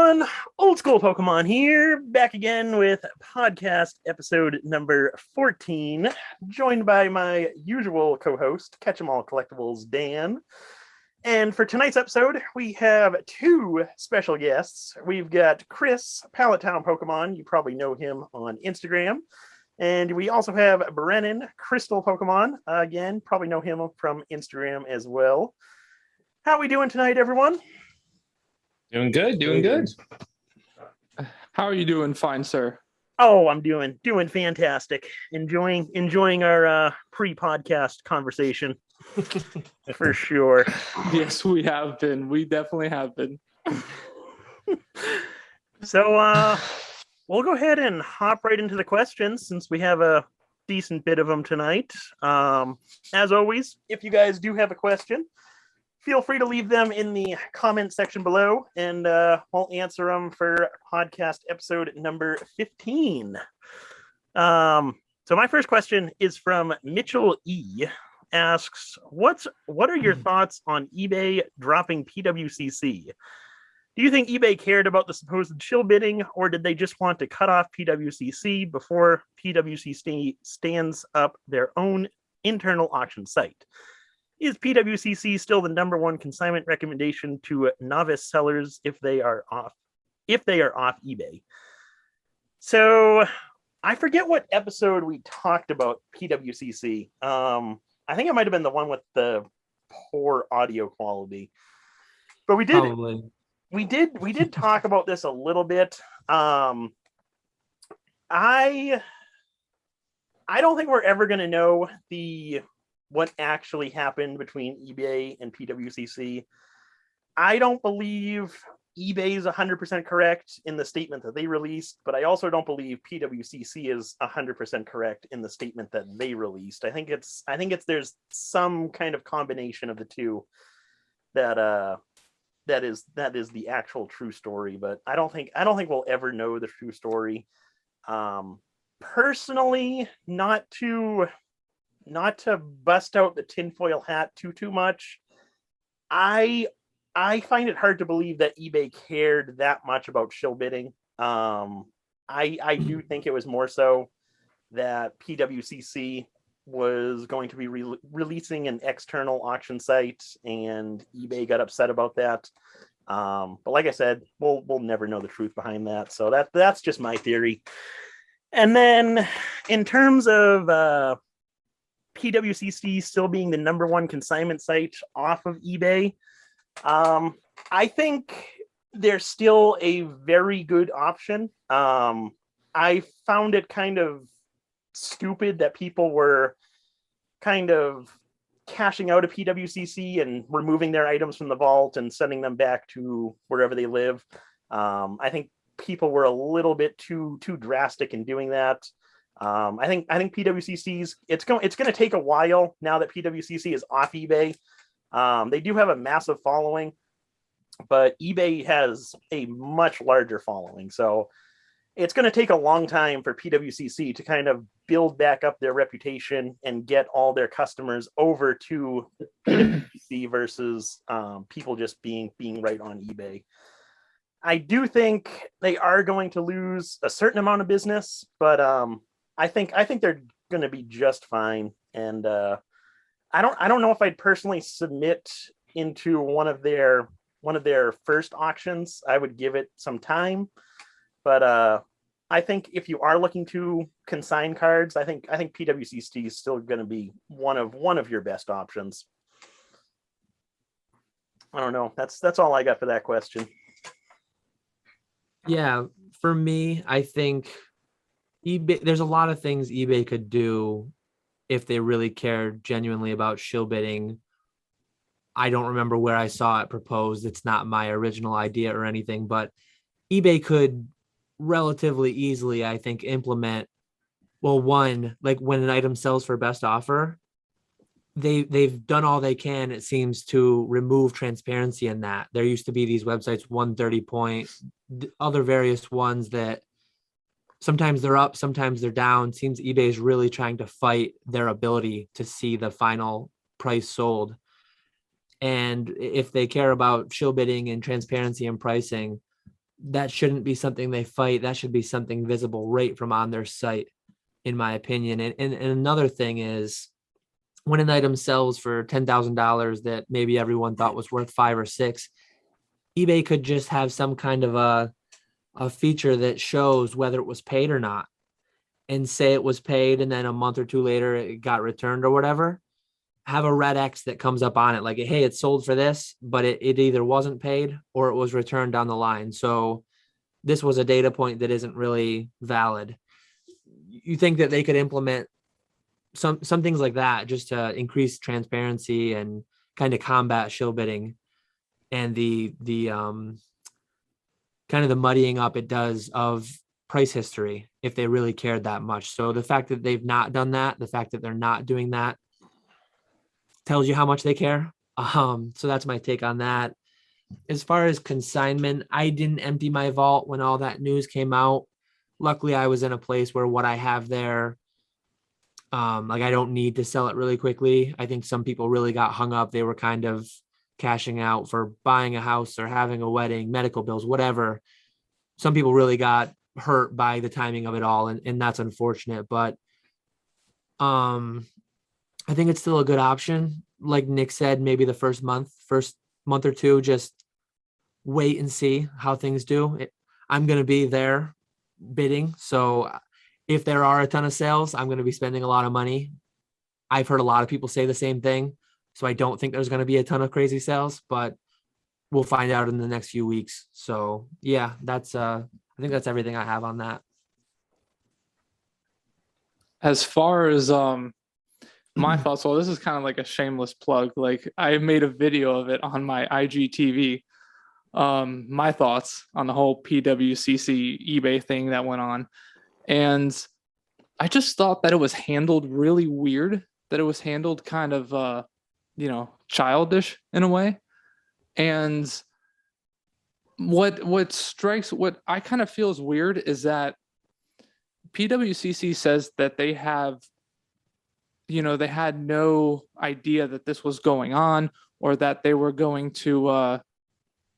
everyone, old school Pokemon here, back again with podcast episode number 14, joined by my usual co-host, Catch 'em All Collectibles, Dan. And for tonight's episode, we have two special guests. We've got Chris, PalletTown Pokemon. You probably know him on Instagram. And we also have Brennan, Crystal Pokemon. Again, probably know him from Instagram as well. How are we doing tonight, everyone? Doing good. How are you doing, fine sir? Oh, I'm doing fantastic. Enjoying our pre-podcast conversation for sure. Yes, we have been. We definitely have been. So we'll go ahead and hop right into the questions since we have a decent bit of them tonight. As always, if you guys do have a question, feel free to leave them in the comment section below, and we'll answer them for podcast episode number 15. So my first question is from Mitchell E. Asks, what are your thoughts on eBay dropping PWCC? Do you think eBay cared about the supposed shill bidding, or did they just want to cut off PWCC before PWCC stands up their own internal auction site? Is PWCC still the number one consignment recommendation to novice sellers if they are off eBay? So I forget what episode we talked about PWCC. I think it might have been the one with the poor audio quality. But we did talk about this a little bit. I don't think we're ever going to know what actually happened between eBay and PWCC. I don't believe eBay is 100% correct in the statement that they released, but I also don't believe PWCC is 100% correct in the statement that they released. I think there's some kind of combination of the two that is the actual true story, but I don't think we'll ever know the true story. Personally, not to bust out the tinfoil hat too much, I find it hard to believe that eBay cared that much about shill bidding. I do think it was more so that PWCC was going to be releasing an external auction site, and eBay got upset about that. But like I said, we'll never know the truth behind that. So that's just my theory. And then in terms of PWCC still being the number one consignment site off of eBay, I think they're still a very good option. I found it kind of stupid that people were kind of cashing out of PWCC and removing their items from the vault and sending them back to wherever they live. I think people were a little bit too drastic in doing that. I think PWCC's it's going to take a while now that PWCC is off eBay. They do have a massive following, but eBay has a much larger following, so it's going to take a long time for PWCC to kind of build back up their reputation and get all their customers over to PWCC versus people just being right on eBay. I do think they are going to lose a certain amount of business, but I think they're going to be just fine. And I don't know if I'd personally submit into one of their first auctions. I would give it some time, but I think if you are looking to consign cards, I think PWCC is still going to be one of your best options. I don't know. That's all I got for that question. Yeah, for me, I think eBay, there's a lot of things eBay could do if they really cared genuinely about shill bidding. I don't remember where I saw it proposed. It's not my original idea or anything, but eBay could relatively easily, I think, implement, well, one, like when an item sells for best offer, they've done all they can, it seems, to remove transparency in that. There used to be these websites, 130 Point, other various ones that sometimes they're up, sometimes they're down. Seems eBay is really trying to fight their ability to see the final price sold. And if they care about shill bidding and transparency and pricing, that shouldn't be something they fight. That should be something visible right from on their site, in my opinion. And another thing is, when an item sells for $10,000 that maybe everyone thought was worth 5 or 6, eBay could just have some kind of a feature that shows whether it was paid or not, and say it was paid and then a month or two later it got returned or whatever. Have a red X that comes up on it like, hey, it's sold for this, but it either wasn't paid or it was returned down the line. So this was a data point that isn't really valid. You think that they could implement some things like that just to increase transparency and kind of combat shill bidding and the kind of the muddying up it does of price history if they really cared that much. So the fact that they've not done that, the fact that they're not doing that, tells you how much they care. So that's my take on that. As far as consignment, I didn't empty my vault when all that news came out. Luckily, I was in a place where what I have there, like I don't need to sell it really quickly. I think some people really got hung up. They were kind of cashing out for buying a house or having a wedding, medical bills, whatever. Some people really got hurt by the timing of it all, and that's unfortunate. But I think it's still a good option. Like Nick said, maybe the first month or two, just wait and see how things do. I'm going to be there bidding. So if there are a ton of sales, I'm going to be spending a lot of money. I've heard a lot of people say the same thing. So I don't think there's going to be a ton of crazy sales, but we'll find out in the next few weeks. So yeah, I think that's everything I have on that. As far as my thoughts, well, this is kind of like a shameless plug. Like I made a video of it on my IGTV. My thoughts on the whole PWCC eBay thing that went on. And I just thought that it was handled really weird, that it was handled kind of, childish in a way. And what I kind of feel is weird is that PWCC says that they have, they had no idea that this was going on or that they were going to,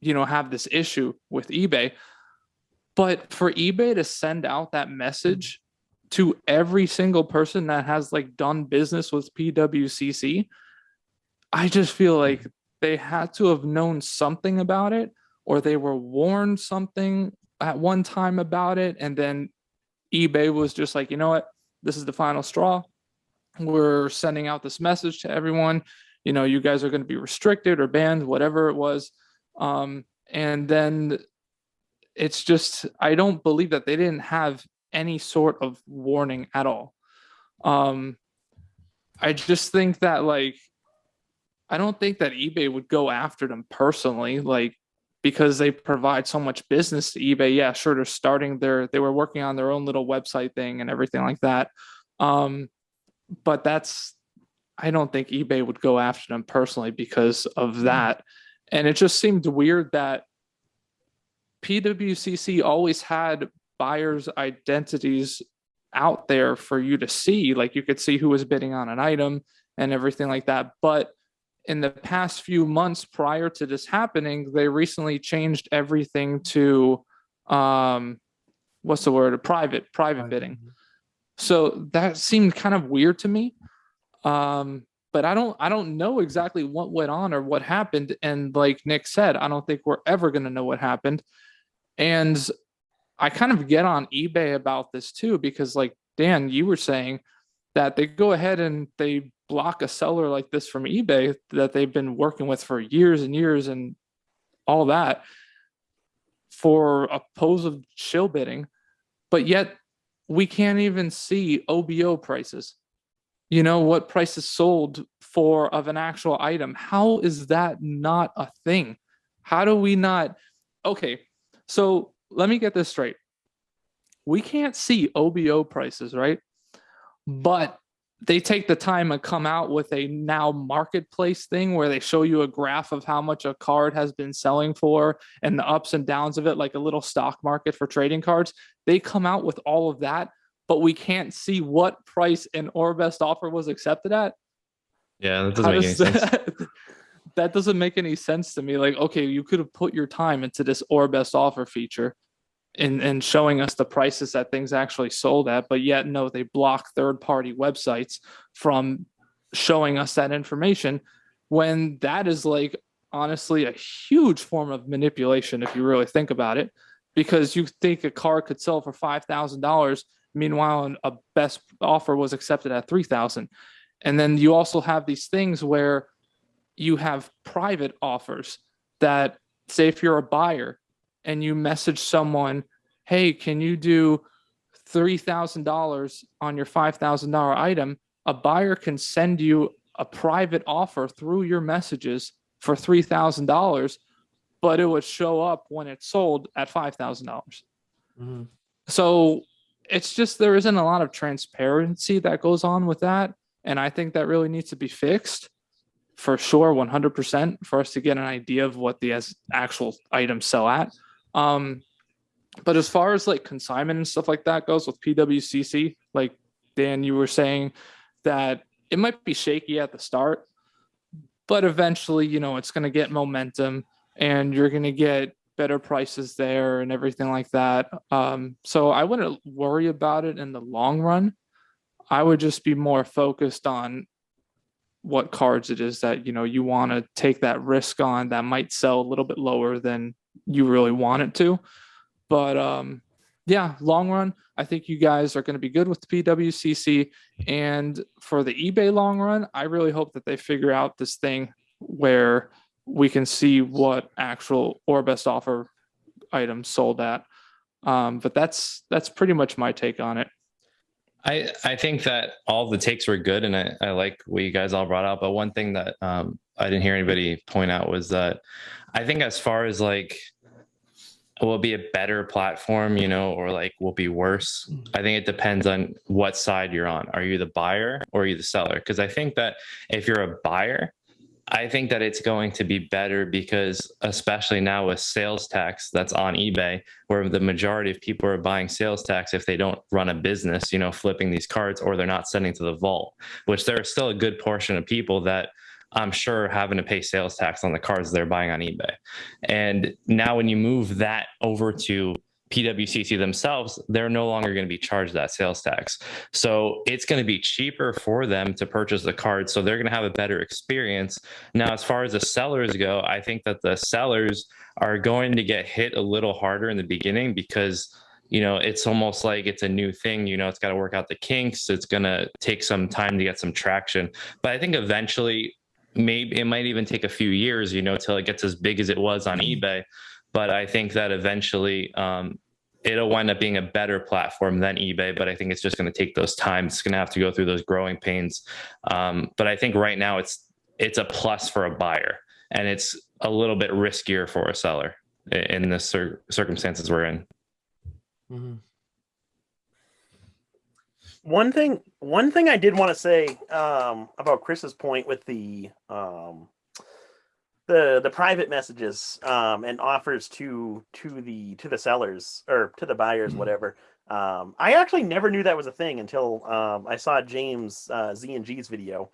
have this issue with eBay. But for eBay to send out that message to every single person that has like done business with PWCC, I just feel like they had to have known something about it, or they were warned something at one time about it. And then eBay was just like, you know what, this is the final straw. We're sending out this message to everyone. You guys are going to be restricted or banned, whatever it was. And then it's just, I don't believe that they didn't have any sort of warning at all. I just think that I don't think that eBay would go after them personally, because they provide so much business to eBay. Yeah, sure, they were working on their own little website thing and everything like that. But I don't think eBay would go after them personally because of that. And it just seemed weird that PWCC always had buyers' identities out there for you to see. Like you could see who was bidding on an item and everything like that. But in the past few months prior to this happening, they recently changed everything to private bidding. So that seemed kind of weird to me. But I don't know exactly what went on or what happened. And like Nick said, I don't think we're ever going to know what happened. And I kind of get on eBay about this too, because like Dan, you were saying that they go ahead and they block a seller like this from eBay that they've been working with for years and years and all that for opposed shill bidding. But yet we can't even see OBO prices. What price is sold for of an actual item. How is that not a thing? How do we not? Okay, so let me get this straight. We can't see OBO prices, right? But they take the time and come out with a now marketplace thing where they show you a graph of how much a card has been selling for and the ups and downs of it, like a little stock market for trading cards. They come out with all of that, but we can't see what price an or best offer was accepted at. Yeah, that doesn't make any sense. that doesn't make any sense to me. Like, okay, you could have put your time into this or best offer feature and showing us the prices that things actually sold at, but yet no, they block third-party websites from showing us that information, when that is like honestly a huge form of manipulation if you really think about it, because you think a car could sell for $5,000, meanwhile a best offer was accepted at $3,000. And then you also have these things where you have private offers that, say if you're a buyer and you message someone, hey, can you do $3,000 on your $5,000 item? A buyer can send you a private offer through your messages for $3,000, but it would show up when it's sold at $5,000. Mm-hmm. So it's just, there isn't a lot of transparency that goes on with that. And I think that really needs to be fixed for sure, 100%, for us to get an idea of what the actual items sell at. But as far as like consignment and stuff like that goes with PWCC, like Dan, you were saying that it might be shaky at the start, but eventually, you know, it's going to get momentum and you're going to get better prices there and everything like that. So I wouldn't worry about it in the long run. I would just be more focused on what cards it is that, you know, you want to take that risk on that might sell a little bit lower than you really want it to. But yeah, long run, I think you guys are going to be good with the PWCC. And for the eBay long run, I really hope that they figure out this thing where we can see what actual or best offer items sold at. But that's pretty much my take on it. I think that all the takes were good, and I like what you guys all brought out. But one thing that I didn't hear anybody point out was that I think as far as like, will be a better platform, you know, or like will be worse, I think it depends on what side you're on. Are you the buyer or are you the seller? Because I think that if you're a buyer, I think that it's going to be better, because especially now with sales tax that's on eBay, where the majority of people are buying sales tax if they don't run a business, you know, flipping these cards, or they're not sending to the vault, which there are still a good portion of people that I'm sure having to pay sales tax on the cards they're buying on eBay. And now when you move that over to PWCC themselves, they're no longer going to be charged that sales tax. So it's going to be cheaper for them to purchase the card. So they're going to have a better experience. Now, as far as the sellers go, I think that the sellers are going to get hit a little harder in the beginning, because, you know, it's almost like it's a new thing. You know, it's got to work out the kinks. It's going to take some time to get some traction. But I think eventually, maybe it might even take a few years, you know, till it gets as big as it was on eBay. But I think that eventually it'll wind up being a better platform than eBay. But I think it's just going to take those times. It's going to have to go through those growing pains. But I think right now it's a plus for a buyer, and it's a little bit riskier for a seller in the circumstances we're in. Mm-hmm. One thing I did want to say about Chris's point with the private messages and offers to the sellers or to the buyers, whatever. I actually never knew that was a thing until I saw James Z&G's video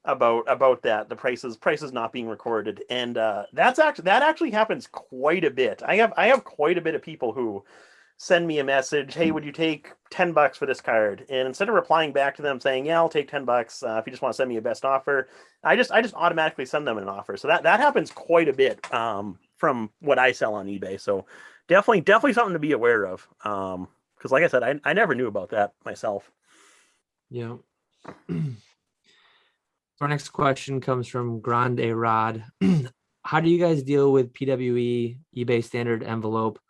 about that, the prices not being recorded, and that actually happens quite a bit. I have quite a bit of people who send me a message, hey, would you take $10 for this card? And instead of replying back to them saying, yeah, I'll take $10 if you just want to send me a best offer, I just automatically send them an offer. So that happens quite a bit from what I sell on eBay. So definitely something to be aware of. Because like I said, I never knew about that myself. Yeah. Our next question comes from Grande Rod. How do you guys deal with PWE eBay standard envelope?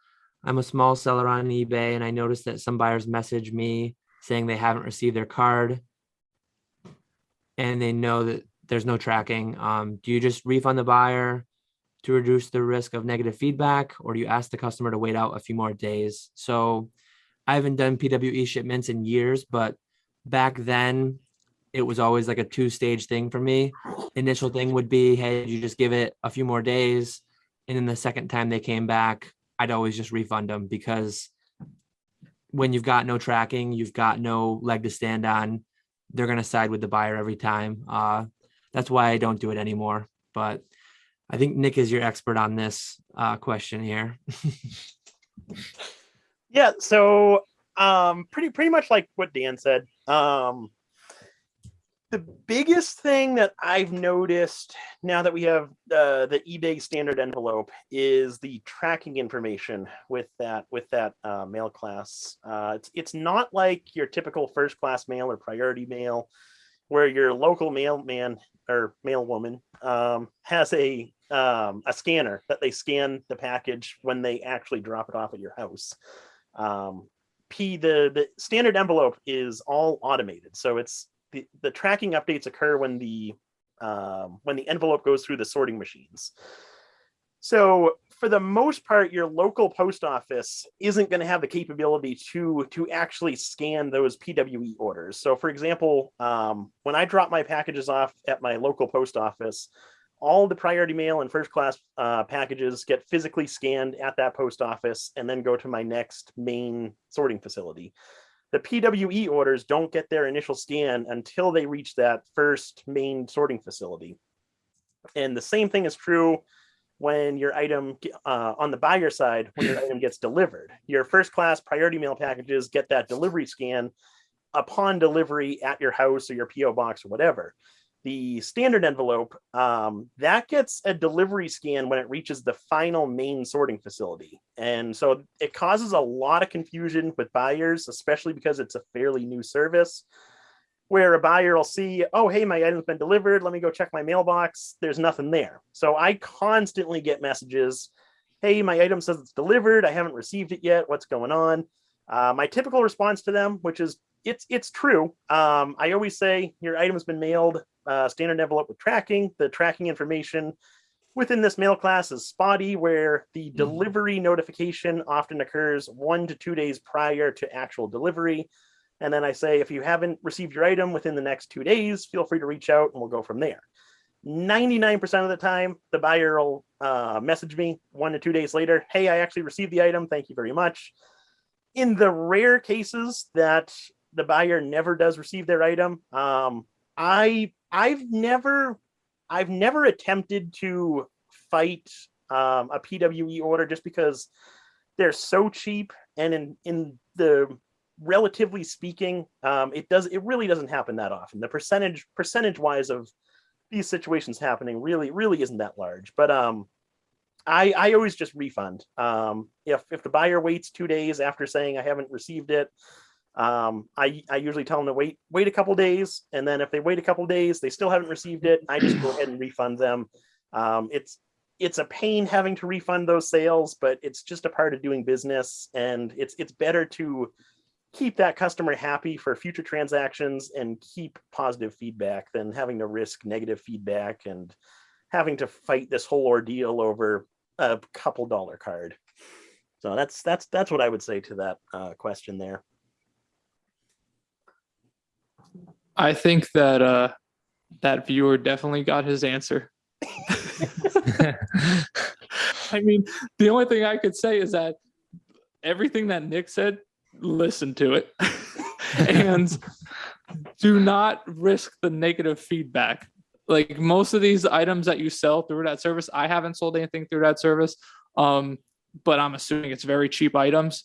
I'm a small seller on eBay, and I noticed that some buyers message me saying they haven't received their card and they know that there's no tracking. Do you just refund the buyer to reduce the risk of negative feedback, or do you ask the customer to wait out a few more days? So I haven't done PWE shipments in years, but back then it was always like a two-stage thing for me. Initial thing would be, hey, you just give it a few more days. And then the second time they came back, I'd always just refund them, because when you've got no tracking, you've got no leg to stand on, they're going to side with the buyer every time. That's why I don't do it anymore. But I think Nick is your expert on this question here. Yeah, so pretty much like what Dan said. The biggest thing that I've noticed now that we have the eBay standard envelope is the tracking information with that mail class. It's not like your typical first class mail or priority mail, where your local mailman or mailwoman has a scanner that they scan the package when they actually drop it off at your house. The standard envelope is all automated, so it's the tracking updates occur when the envelope goes through the sorting machines. So for the most part, your local post office isn't going to have the capability to actually scan those PWE orders. So for example, when I drop my packages off at my local post office, all the priority mail and first class packages get physically scanned at that post office and then go to my next main sorting facility. The PWE orders don't get their initial scan until they reach that first main sorting facility. And the same thing is true when your item on the buyer side, when your item gets delivered. Your first class priority mail packages get that delivery scan upon delivery at your house or your PO box or whatever. The standard envelope, that gets a delivery scan when it reaches the final main sorting facility. And so it causes a lot of confusion with buyers, especially because it's a fairly new service, where a buyer will see, oh, hey, my item's been delivered. Let me go check my mailbox. There's nothing there. So I constantly get messages, hey, my item says it's delivered. I haven't received it yet. What's going on? My typical response to them, which is, it's true. I always say your item has been mailed, standard envelope with tracking. The tracking information within this mail class is spotty, where the delivery notification often occurs 1 to 2 days prior to actual delivery. And then I say, if you haven't received your item within the next 2 days, feel free to reach out and we'll go from there. 99% of the time, the buyer will message me 1 to 2 days later, hey, I actually received the item. Thank you very much. In the rare cases that the buyer never does receive their item, I've never attempted to fight a PWE order just because they're so cheap, and in the relatively speaking, it really doesn't happen that often. The percentage wise of these situations happening really isn't that large. But I always just refund. If the buyer waits 2 days after saying I haven't received it, I usually tell them to wait a couple days, and then if they wait a couple days, they still haven't received it, I just go ahead and refund them. It's a pain having to refund those sales, but it's just a part of doing business, and it's better to keep that customer happy for future transactions and keep positive feedback than having to risk negative feedback and having to fight this whole ordeal over a couple dollar card. So that's what I would say to that question there. I think that that viewer definitely got his answer. I mean, the only thing I could say is that everything that Nick said, listen to it. And do not risk the negative feedback. Like, most of these items that you sell through that service, I haven't sold anything through that service, but I'm assuming it's very cheap items.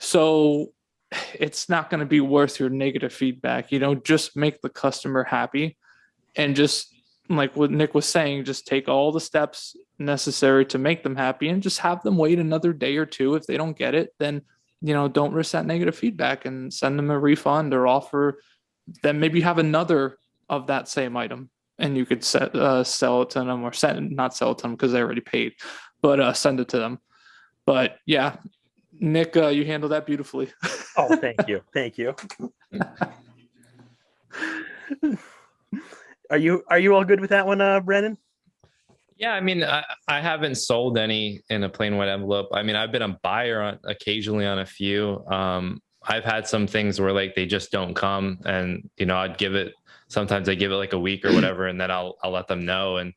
So it's not going to be worth your negative feedback. Just make the customer happy, and just like what Nick was saying, just take all the steps necessary to make them happy, and just have them wait another day or two. If they don't get it, then don't risk that negative feedback and send them a refund, or offer them maybe have another of that same item and you could sell it to them, or not sell it to them because they already paid, but send it to them. But yeah, Nick, you handled that beautifully. Oh, thank you. Thank you. Are you all good with that one, Brennan? Yeah, I mean, I haven't sold any in a plain white envelope. I mean, I've been a buyer occasionally on a few. I've had some things where like they just don't come, and sometimes I give it like a week or whatever, and then I'll let them know. And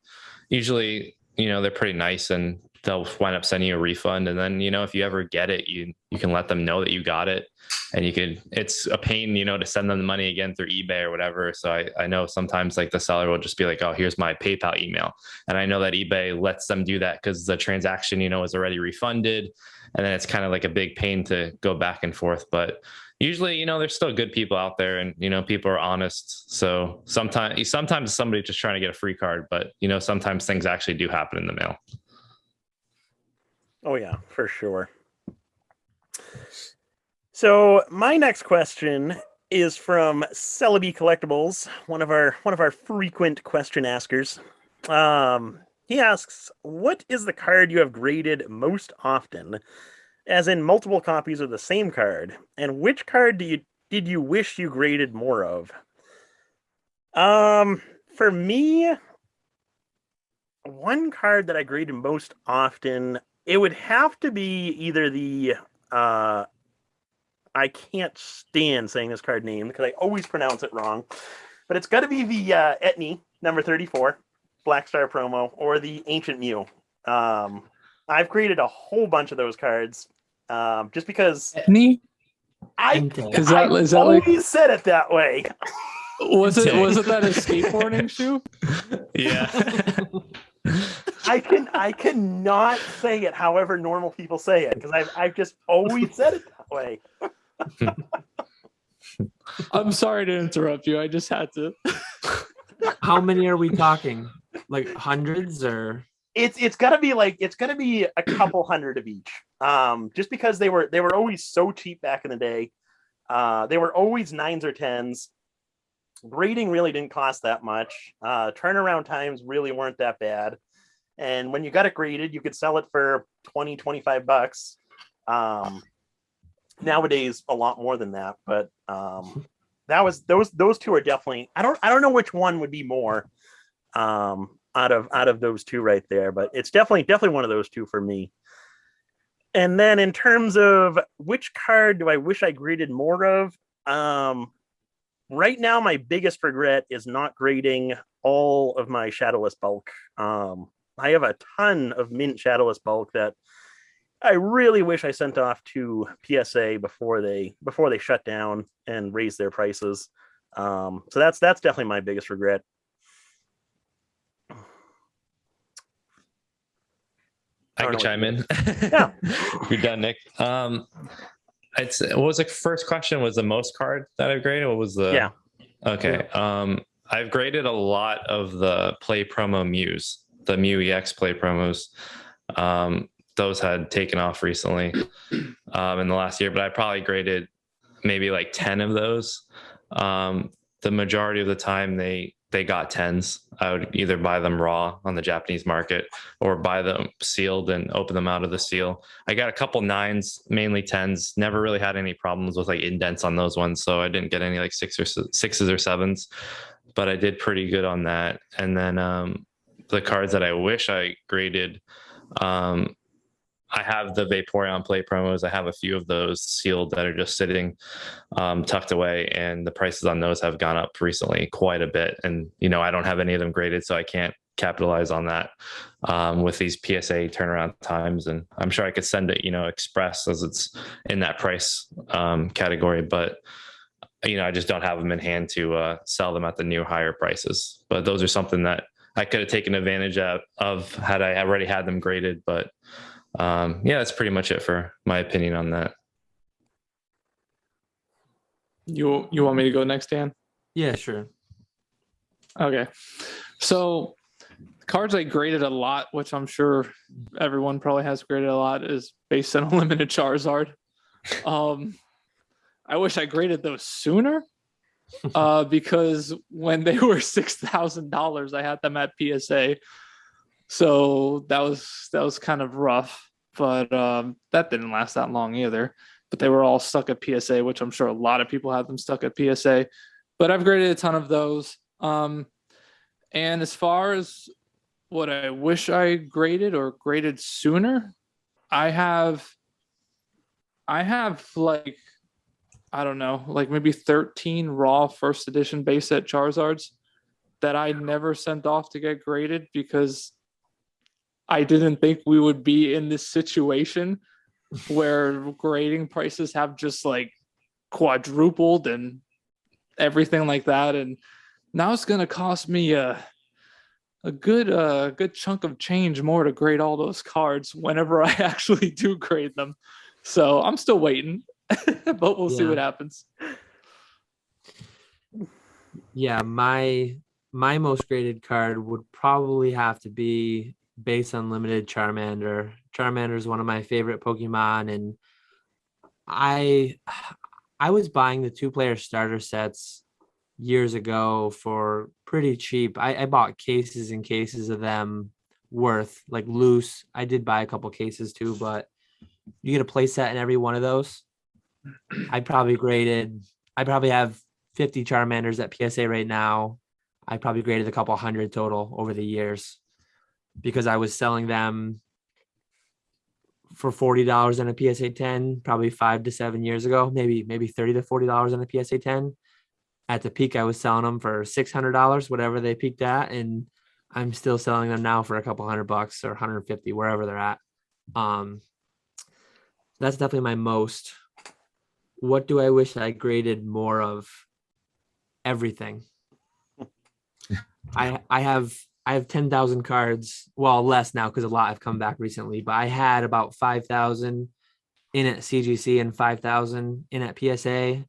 usually, they're pretty nice and they'll wind up sending you a refund. And then, if you ever get it, you can let them know that you got it, and it's a pain, to send them the money again through eBay or whatever. So I know sometimes like the seller will just be like, oh, here's my PayPal email. And I know that eBay lets them do that because the transaction, is already refunded. And then it's kind of like a big pain to go back and forth. But usually, there's still good people out there, and, people are honest. So sometimes somebody just trying to get a free card, but, sometimes things actually do happen in the mail. Oh yeah, for sure. So my next question is from Celebi Collectibles, one of our frequent question askers. He asks, what is the card you have graded most often, as in multiple copies of the same card, and which card did you wish you graded more of? For me, one card that I graded most often, it would have to be either the I can't stand saying this card name because I always pronounce it wrong, but it's got to be the Etni number 34 Black Star promo, or the Ancient Mew. I've created a whole bunch of those cards just because Etni? I is that always like, said it that way. was it that a skateboarding shoe? Yeah. I cannot say it however normal people say it because I've just always said it that way. I'm sorry to interrupt you. I just had to. How many are we talking? Like hundreds, or? It's gotta be a couple hundred of each. Just because they were always so cheap back in the day. They were always 9s or 10s. Grading really didn't cost that much. Turnaround times really weren't that bad. And when you got it graded, you could sell it for $20-$25. Nowadays, a lot more than that. But that was those two are definitely. I don't know which one would be more out of those two right there, but it's definitely one of those two for me. And then in terms of which card do I wish I graded more of, right now my biggest regret is not grading all of my Shadowless bulk. I have a ton of mint Shadowless bulk that I really wish I sent off to PSA before they shut down and raised their prices. So that's definitely my biggest regret. I can chime in. Yeah. You're done, Nick. What was the first question? Was the most card that I've graded? What was the? Yeah. Okay. I've graded a lot of the play promo Mews, the Mew EX play promos. Those had taken off recently in the last year, but I probably graded maybe like 10 of those. The majority of the time they got 10s. I would either buy them raw on the Japanese market or buy them sealed and open them out of the seal. I got a couple 9s, mainly 10s. Never really had any problems with like indents on those ones, so I didn't get any like 6s or 7s, but I did pretty good on that. And then the cards that I wish I graded, I have the Vaporeon play promos. I have a few of those sealed that are just sitting tucked away, and the prices on those have gone up recently quite a bit. And, I don't have any of them graded, so I can't capitalize on that with these PSA turnaround times. And I'm sure I could send it, express, as it's in that price category. But, I just don't have them in hand to sell them at the new higher prices. But those are something that I could have taken advantage of had I already had them graded. But yeah, that's pretty much it for my opinion on that. You want me to go next, Dan? Yeah, sure. Okay. So cards I graded a lot, which I'm sure everyone probably has graded a lot, is Base and Unlimited Charizard. I wish I graded those sooner because when they were $6,000, I had them at PSA. So that was kind of rough, but that didn't last that long either. But they were all stuck at PSA, which I'm sure a lot of people have them stuck at PSA. But I've graded a ton of those. And as far as what I wish I graded or graded sooner, I have like, I don't know, like maybe 13 raw first edition base set Charizards that I never sent off to get graded because I didn't think we would be in this situation where grading prices have just like quadrupled and everything like that. And now it's going to cost me a good chunk of change more to grade all those cards whenever I actually do grade them. So I'm still waiting, but we'll see what happens. Yeah, my most graded card would probably have to be Base Unlimited Charmander. Charmander is one of my favorite Pokemon, and I was buying the 2-player starter sets years ago for pretty cheap. I bought cases and cases of them worth like loose. I did buy a couple cases too, but you get a play set in every one of those. I probably have 50 Charmanders at PSA right now. I probably graded a couple hundred total over the years because I was selling them for $40 on a PSA 10, probably 5 to 7 years ago, maybe $30 to $40 on a PSA 10. At the peak, I was selling them for $600, whatever they peaked at, and I'm still selling them now for a couple $100 or 150, wherever they're at. That's definitely my most. What do I wish I graded more of? Everything. I have 10,000 cards. Well, less now because a lot have come back recently, but I had about 5,000 in at CGC and 5,000 in at PSA.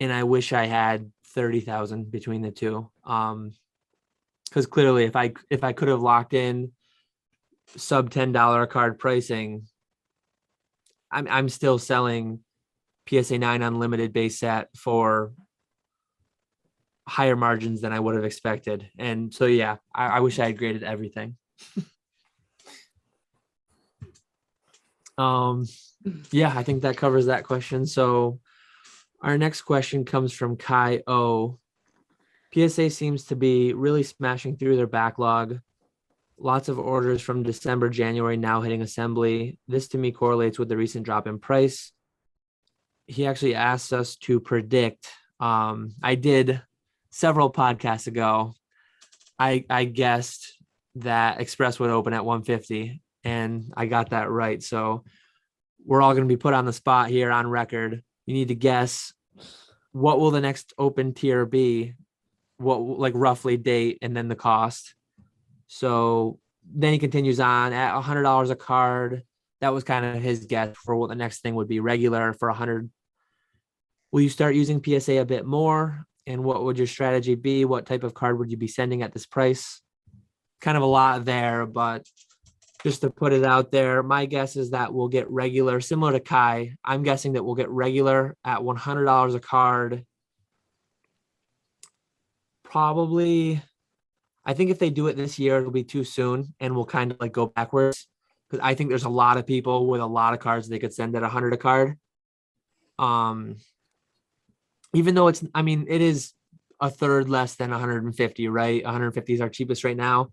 And I wish I had 30,000 between the two. Because clearly if I could have locked in sub $10 card pricing, I'm still selling PSA 9 unlimited base set for higher margins than I would have expected. And so, yeah, I wish I had graded everything. Yeah, I think that covers that question. So our next question comes from Kai O. PSA seems to be really smashing through their backlog. Lots of orders from December, January now hitting assembly. This to me correlates with the recent drop in price. He actually asked us to predict. I did several podcasts ago. I guessed that Express would open at 150, and I got that right. So we're all going to be put on the spot here on record. You need to guess what will the next open tier be, what like roughly date, and then the cost. So then he continues on at $100 a card. That was kind of his guess for what the next thing would be. Regular for 100. Will you start using PSA a bit more? And what would your strategy be? What type of card would you be sending at this price? Kind of a lot there, but just to put it out there, my guess is that we'll get regular, similar to Kai. I'm guessing that we'll get regular at $100 a card. Probably, I think if they do it this year, it'll be too soon and we'll kind of like go backwards. Because I think there's a lot of people with a lot of cards they could send at 100 a card. Even though it is a third less than 150, right? 150 is our cheapest right now.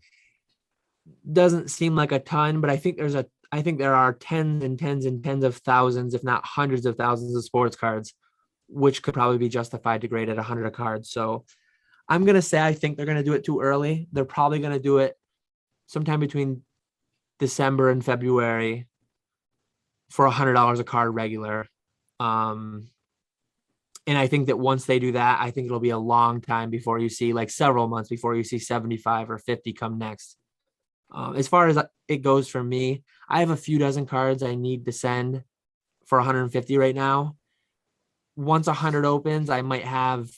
Doesn't seem like a ton, but I think there are tens and tens and tens of thousands, if not hundreds of thousands of sports cards, which could probably be justified to grade at 100 a card. So I'm going to say I think they're going to do it too early. They're probably going to do it sometime between December and February for $100 a card regular. And I think that once they do that, I think it'll be a long time before you see, like several months before you see 75 or 50 come next. As far as it goes for me, I have a few dozen cards I need to send for 150 right now. Once 100 opens, I might have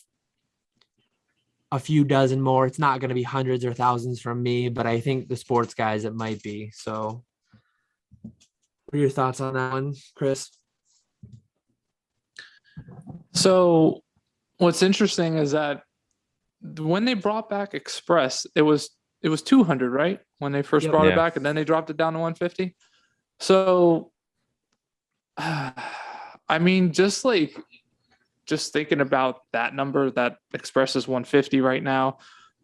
a few dozen more. It's not going to be hundreds or thousands from me, but I think the sports guys, it might be. So what are your thoughts on that one, Chris? So what's interesting is that when they brought back Express, it was 200, right? When they first brought it back, and then they dropped it down to 150. So, I mean, just thinking about that number, that Express is 150 right now,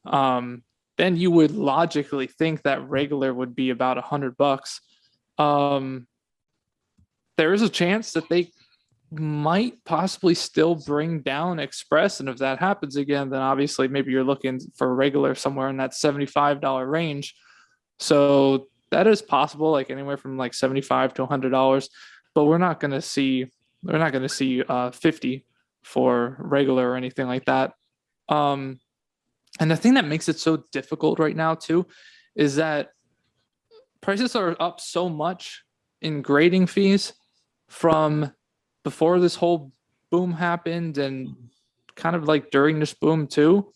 then you would logically think that regular would be about $100. There is a chance that they might possibly still bring down Express, and if that happens again, then obviously maybe you're looking for regular somewhere in that $75 range. So that is possible, like anywhere from like $75 to $100, but we're not going to see 50 for regular or anything like that. Um, and the thing that makes it so difficult right now too is that prices are up so much in grading fees from before this whole boom happened and kind of like during this boom too.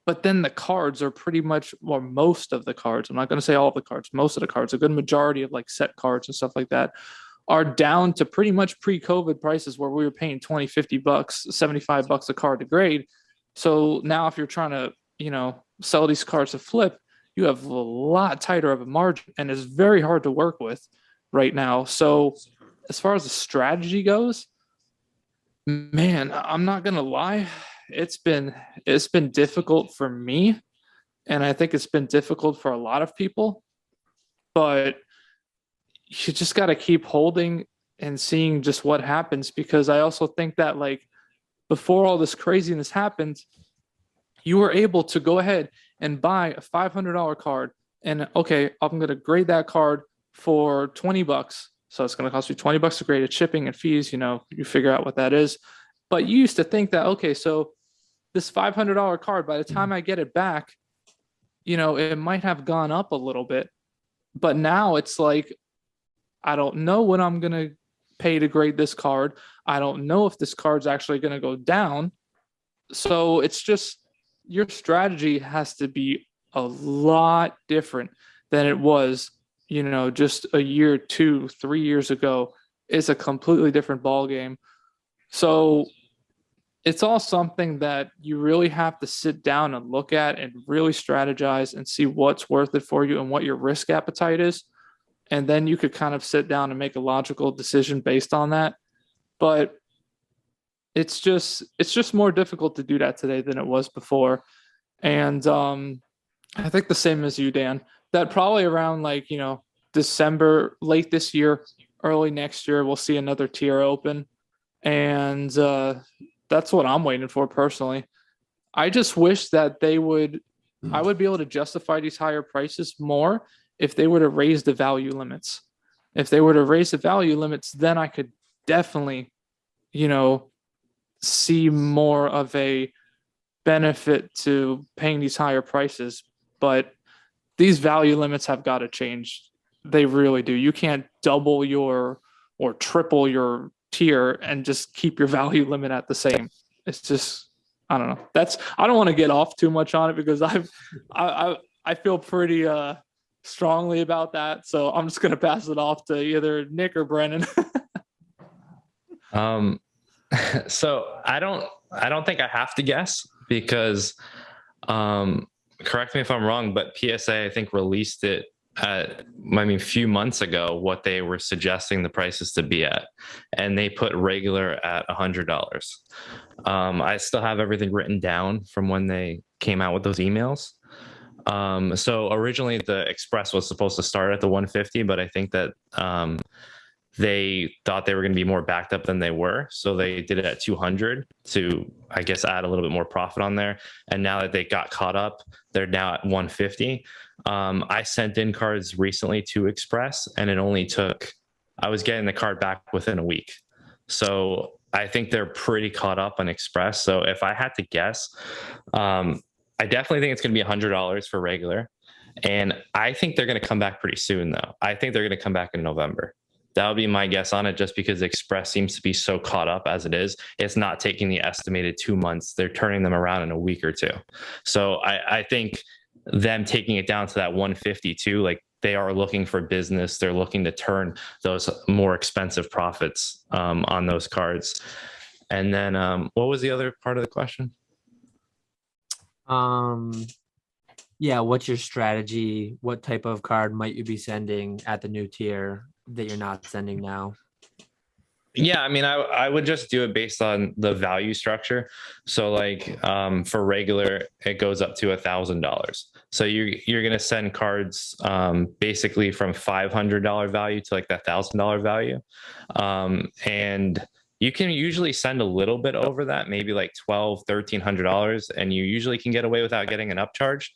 But then the cards are pretty much, or most of the cards, I'm not going to say all of the cards, most of the cards, a good majority of like set cards and stuff like that are down to pretty much pre-COVID prices where we were paying 20, 50 bucks, 75 bucks a card to grade. So now if you're trying to, sell these cards to flip, you have a lot tighter of a margin and it's very hard to work with right now. So as far as the strategy goes, man, I'm not going to lie. It's been difficult for me, and I think it's been difficult for a lot of people, but you just got to keep holding and seeing just what happens, because I also think that like before all this craziness happened, you were able to go ahead and buy a $500 card, and okay, I'm going to grade that card for 20 bucks. So it's going to cost you 20 bucks to grade it, shipping and fees, you figure out what that is. But you used to think that, okay, so this $500 card, by the time I get it back, it might have gone up a little bit. But now it's like, I don't know what I'm going to pay to grade this card. I don't know if this card's actually going to go down. So it's just, your strategy has to be a lot different than it was, just a year, 2, 3 years ago. It's a completely different ball game. So it's all something that you really have to sit down and look at and really strategize and see what's worth it for you and what your risk appetite is. And then you could kind of sit down and make a logical decision based on that. But it's just more difficult to do that today than it was before. And I think the same as you, Dan, that probably around like, December, late this year, early next year, we'll see another tier open. And that's what I'm waiting for personally. I just wish that I would be able to justify these higher prices more if they were to raise the value limits. If they were to raise the value limits, then I could definitely, see more of a benefit to paying these higher prices. But these value limits have got to change. They really do. You can't double or triple your tier and just keep your value limit at the same. It's just, I don't know. I don't want to get off too much on it because I feel pretty strongly about that. So I'm just gonna pass it off to either Nick or Brennan. So I don't think I have to guess because correct me if I'm wrong, but PSA I think released it a few months ago what they were suggesting the prices to be at, and they put regular at $100. I still have everything written down from when they came out with those emails. So originally the Express was supposed to start at the 150, but I think that they thought they were going to be more backed up than they were. So they did it at 200 to, I guess, add a little bit more profit on there. And now that they got caught up, they're now at 150. I sent in cards recently to Express, and it only took, I was getting the card back within a week. So I think they're pretty caught up on Express. So if I had to guess, I definitely think it's going to be $100 for regular. And I think they're going to come back pretty soon, though. I think they're going to come back in November. That would be my guess on it, just because Express seems to be so caught up as it is. It's not taking the estimated 2 months. They're turning them around in a week or two. So I think them taking it down to that 152, like they are looking for business. They're looking to turn those more expensive profits on those cards. And then what was the other part of the question? Yeah, what's your strategy? What type of card might you be sending at the new tier that you're not sending now? Yeah, I would just do it based on the value structure. So like for regular, it goes up to $1,000. So you're gonna send cards basically from $500 value to like that $1,000 value, and you can usually send a little bit over that, maybe like $1,200-$1,300, and you usually can get away without getting an upcharge.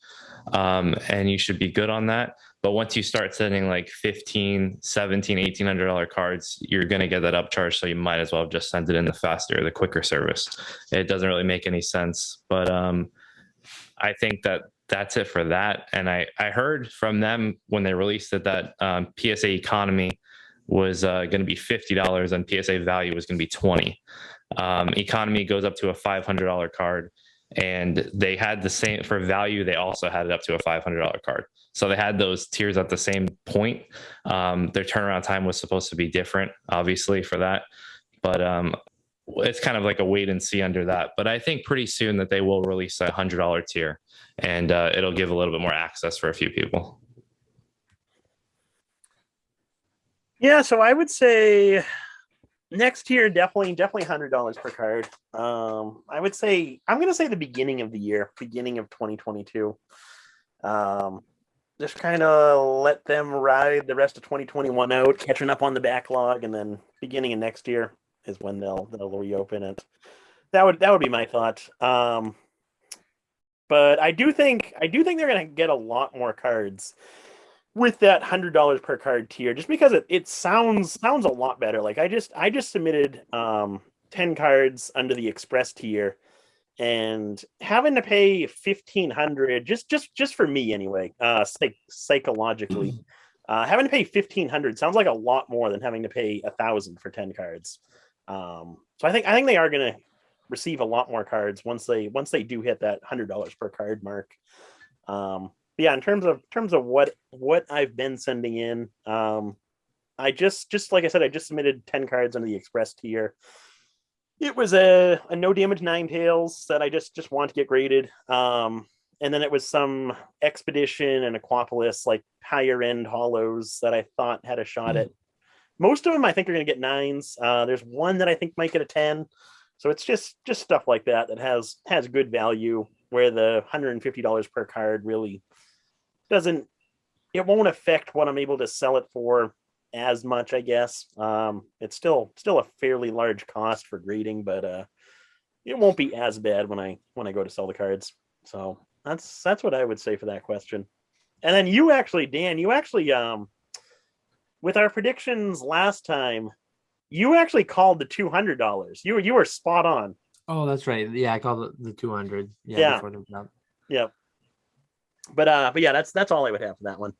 And you should be good on that. But once you start sending like $1,500, $1,700, $1,800 cards, you're going to get that upcharge. So you might as well just send it in the quicker service. It doesn't really make any sense. But I think that's it for that. And I heard from them when they released it that PSA economy was going to be $50 and PSA value was going to be $20. Economy goes up to a $500 card, and they had the same for value. They also had it up to a $500 card. So they had those tiers at the same point. Their turnaround time was supposed to be different, obviously, for that. But it's kind of like a wait and see under that. But I think pretty soon that they will release a $100 tier, and it'll give a little bit more access for a few people. Yeah, so I would say next year, definitely $100 per card. I would say, I'm going to say the beginning of the year, beginning of 2022. Just kind of let them ride the rest of 2021 out, catching up on the backlog, and then beginning of next year is when they'll reopen it. That would be my thought. But I do think they're going to get a lot more cards with that $100 per card tier, just because it sounds a lot better. Like I just submitted 10 cards under the express tier, and having to pay $1,500 just for me anyway, psychologically, having to pay $1,500 sounds like a lot more than having to pay $1,000 for 10 cards. So I think they are going to receive a lot more cards once they do hit that $100 per card mark. Yeah, in terms of what I've been sending in, I just like I said, I just submitted 10 cards under the express tier. It was a no damage Ninetales that I just want to get graded. And then it was some Expedition and Aquapolis, like higher end hollows that I thought had a shot at. Most of them I think are going to get 9s. There's one that I think might get a 10. So it's just stuff like that has good value, where the $150 per card really won't affect what I'm able to sell it for as much, I guess. It's still a fairly large cost for grading, but it won't be as bad when I go to sell the cards. So that's what I would say for that question. And then Dan, with our predictions last time, you actually called the $200. You were spot on. Oh, that's right. Yeah, I called it the 200. Yeah. Before the jump. Yeah. But yeah, that's all I would have for that one.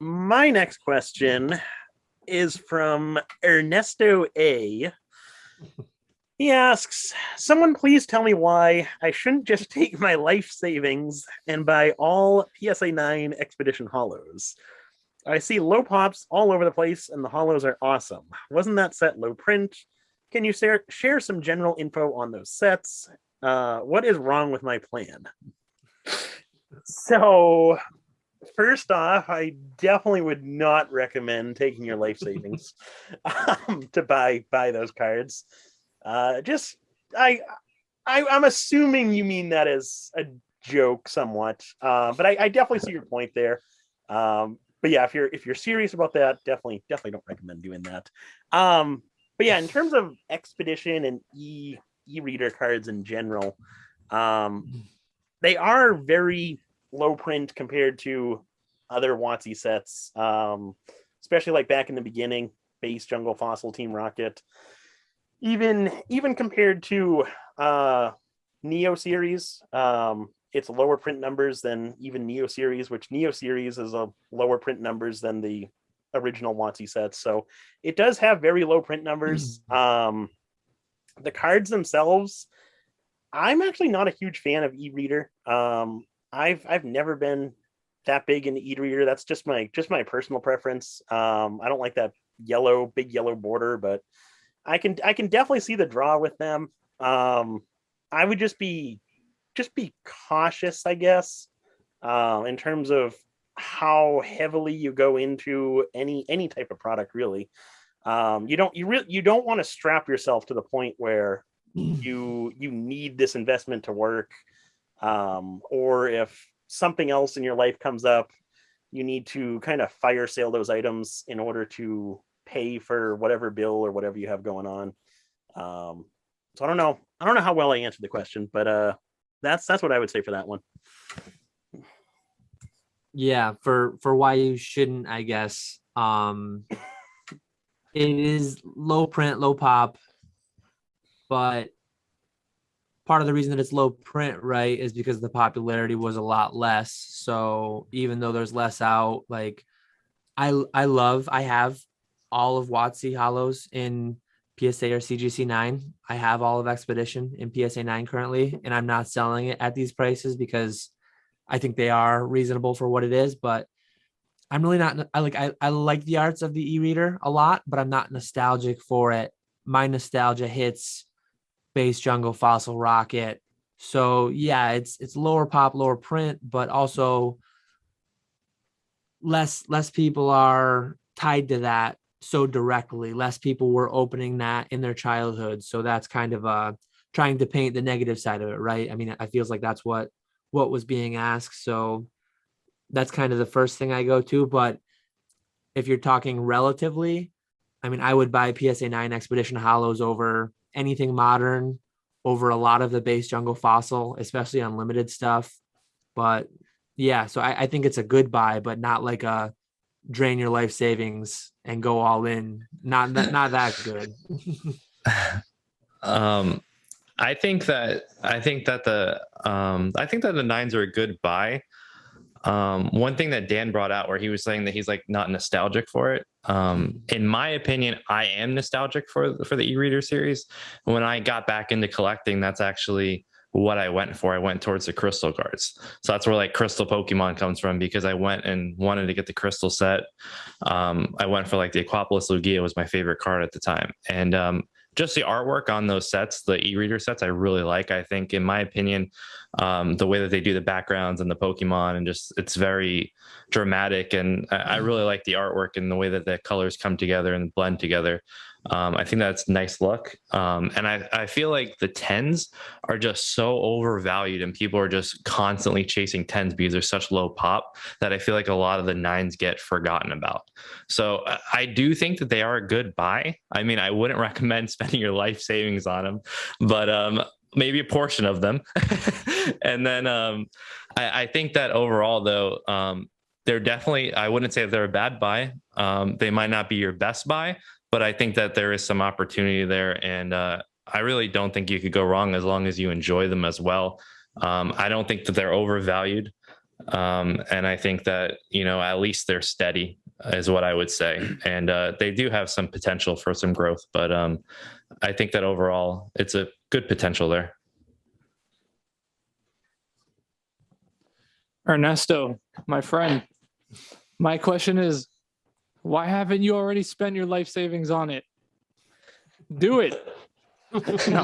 My next question is from Ernesto A. He asks, someone please tell me why I shouldn't just take my life savings and buy all PSA 9 Expedition hollows. I see low pops all over the place, and the hollows are awesome. Wasn't that set low print? Can you share some general info on those sets? What is wrong with my plan? So, first off, I definitely would not recommend taking your life savings to buy those cards. I'm assuming you mean that as a joke somewhat, but I definitely see your point there. But yeah, if you're serious about that, definitely don't recommend doing that. But yeah, in terms of Expedition and e-reader cards in general, they are very low print compared to other WotC sets, especially like back in the beginning, Base, Jungle, Fossil, Team Rocket. Even compared to Neo Series, it's lower print numbers than even Neo Series, which Neo Series is a lower print numbers than the original WotC sets. So it does have very low print numbers. The cards themselves, I'm actually not a huge fan of e-reader. I've never been that big into e-reader. That's just my personal preference. I don't like that big yellow border, but I can definitely see the draw with them. I would just be cautious, I guess, in terms of how heavily you go into any type of product, really. You don't want to strap yourself to the point where you need this investment to work, or if something else in your life comes up you need to kind of fire sale those items in order to pay for whatever bill or whatever you have going on. So I don't know how well I answered the question, but that's what I would say for that one. Yeah, for why you shouldn't, I guess. It is low print, low pop, but part of the reason that it's low print, right, is because the popularity was a lot less. So even though there's less out, like I have all of WotC hollows in PSA or CGC 9. I have all of Expedition in PSA 9 currently, and I'm not selling it at these prices because I think they are reasonable for what it is, but I'm really not. I like the arts of the e-reader a lot, but I'm not nostalgic for it. My nostalgia hits Base Jungle, Fossil Rocket. So yeah, it's lower pop, lower print, but also less people are tied to that so directly. Less people were opening that in their childhood. So that's kind of trying to paint the negative side of it, right? I mean, I feels like that's what was being asked. So that's kind of the first thing I go to. But if you're talking relatively, I mean, I would buy PSA 9 Expedition Hollows over anything modern, over a lot of the Base Jungle Fossil, especially on limited stuff. But yeah, so I think it's a good buy, but not like a drain your life savings and go all in. Not that good. I think that the nines are a good buy. One thing that Dan brought out where he was saying that he's like not nostalgic for it. In my opinion, I am nostalgic for the e-reader series. When I got back into collecting, that's actually what I went for. I went towards the crystal cards. So that's where like crystal Pokemon comes from, because I went and wanted to get the crystal set. I went for like the Aquapolis Lugia was my favorite card at the time. And just the artwork on those sets, the e-reader sets, I really like. I think, in my opinion, the way that they do the backgrounds and the Pokemon, and just it's very dramatic. And I really like the artwork and the way that the colors come together and blend together. I think that's nice look. And I feel like the 10s are just so overvalued, and people are just constantly chasing 10s because they're such low pop that I feel like a lot of the 9s get forgotten about. So I do think that they are a good buy. I mean, I wouldn't recommend spending your life savings on them, but maybe a portion of them. And then I think that overall, though, they're definitely, I wouldn't say that they're a bad buy. They might not be your best buy, but I think that there is some opportunity there. And I really don't think you could go wrong as long as you enjoy them as well. I don't think that they're overvalued. And I think that, at least they're steady is what I would say. And they do have some potential for some growth, but I think that overall it's a good potential there. Ernesto, my friend, my question is, why haven't you already spent your life savings on it? Do it. No,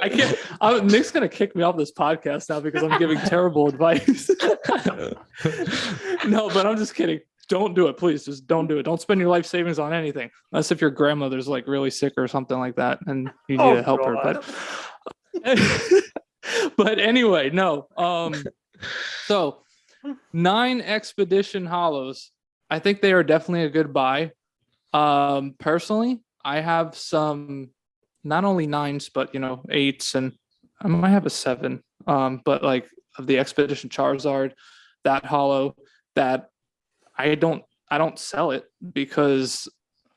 I can't. Nick's gonna kick me off this podcast now because I'm giving terrible advice. No, but I'm just kidding. Don't do it, please. Just don't do it. Don't spend your life savings on anything, unless if your grandmother's like really sick or something like that, and you need to help her. But anyway, no. So 9 Expedition Hollows, I think they are definitely a good buy. Personally, I have some, not only 9s, but 8s, and I might have a 7. But like of the Expedition Charizard, that hollow, that I don't sell it because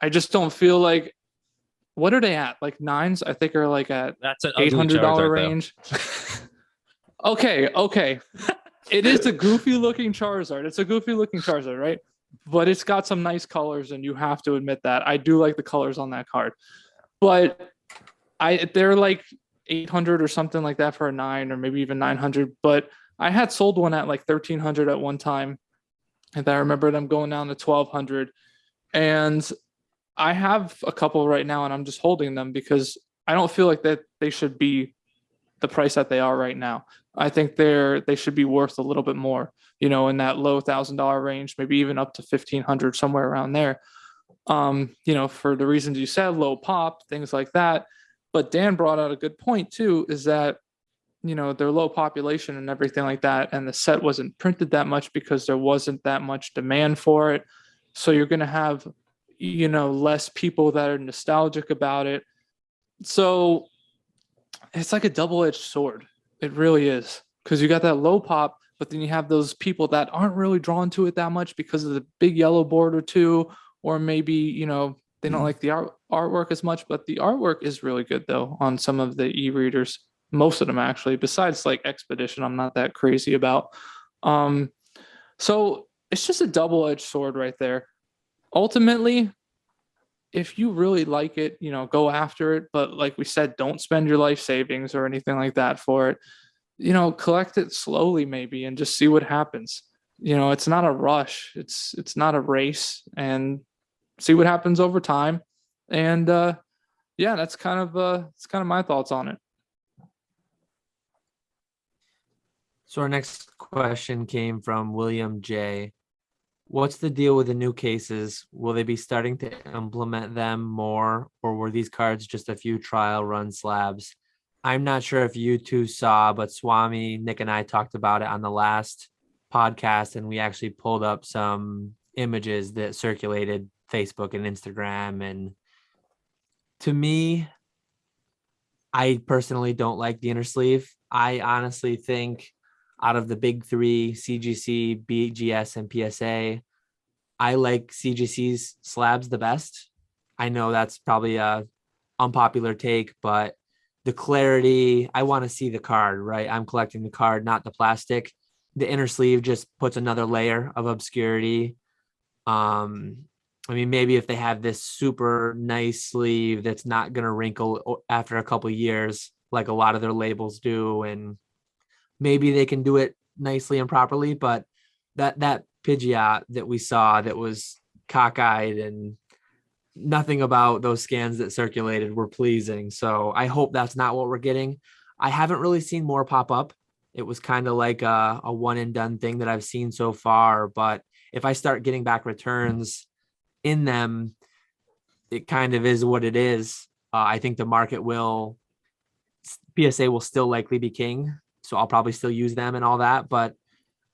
I just don't feel like, what are they at? Like 9s, I think are like at that's an $800 range. Okay. It is a goofy looking Charizard. It's a goofy looking Charizard, right? But it's got some nice colors, and you have to admit that. I do like the colors on that card. But they're like 800 or something like that for a 9, or maybe even 900. But I had sold one at like 1,300 at one time. And I remember them going down to 1,200. And I have a couple right now, and I'm just holding them because I don't feel like that they should be the price that they are right now. I think they should be worth a little bit more, in that low $1,000 range, maybe even up to 1,500, somewhere around there. For the reasons you said, low pop, things like that. But Dan brought out a good point too, is that their low population and everything like that, and the set wasn't printed that much because there wasn't that much demand for it. So you're going to have, less people that are nostalgic about it. So it's like a double-edged sword. It really is, because you got that low pop, but then you have those people that aren't really drawn to it that much because of the big yellow border too, or maybe, they don't like the artwork as much, but the artwork is really good though on some of the e-readers. Most of them actually, besides like Expedition, I'm not that crazy about. So it's just a double-edged sword right there. Ultimately, if you really like it, go after it. But like we said, don't spend your life savings or anything like that for it. Collect it slowly maybe and just see what happens. It's not a rush. It's not a race, and see what happens over time. And yeah, that's kind of my thoughts on it. So our next question came from William J. What's the deal with the new cases? Will they be starting to implement them more, or were these cards just a few trial run slabs? I'm not sure if you two saw, but Swami, Nick, and I talked about it on the last podcast, and we actually pulled up some images that circulated Facebook and Instagram. And to me, I personally don't like the inner sleeve. I honestly think out of the big three, CGC, BGS, and PSA, I like CGC's slabs the best. I know that's probably a unpopular take, but the clarity, I want to see the card, right? I'm collecting the card, not the plastic. The inner sleeve just puts another layer of obscurity. Maybe if they have this super nice sleeve that's not going to wrinkle after a couple of years, like a lot of their labels do, and maybe they can do it nicely and properly, but that Pidgeot that we saw that was cockeyed and nothing about those scans that circulated were pleasing. So I hope that's not what we're getting. I haven't really seen more pop up. It was kind of like a one and done thing that I've seen so far. But if I start getting back returns in them, it kind of is what it is. I think the market PSA will still likely be king. So I'll probably still use them and all that, but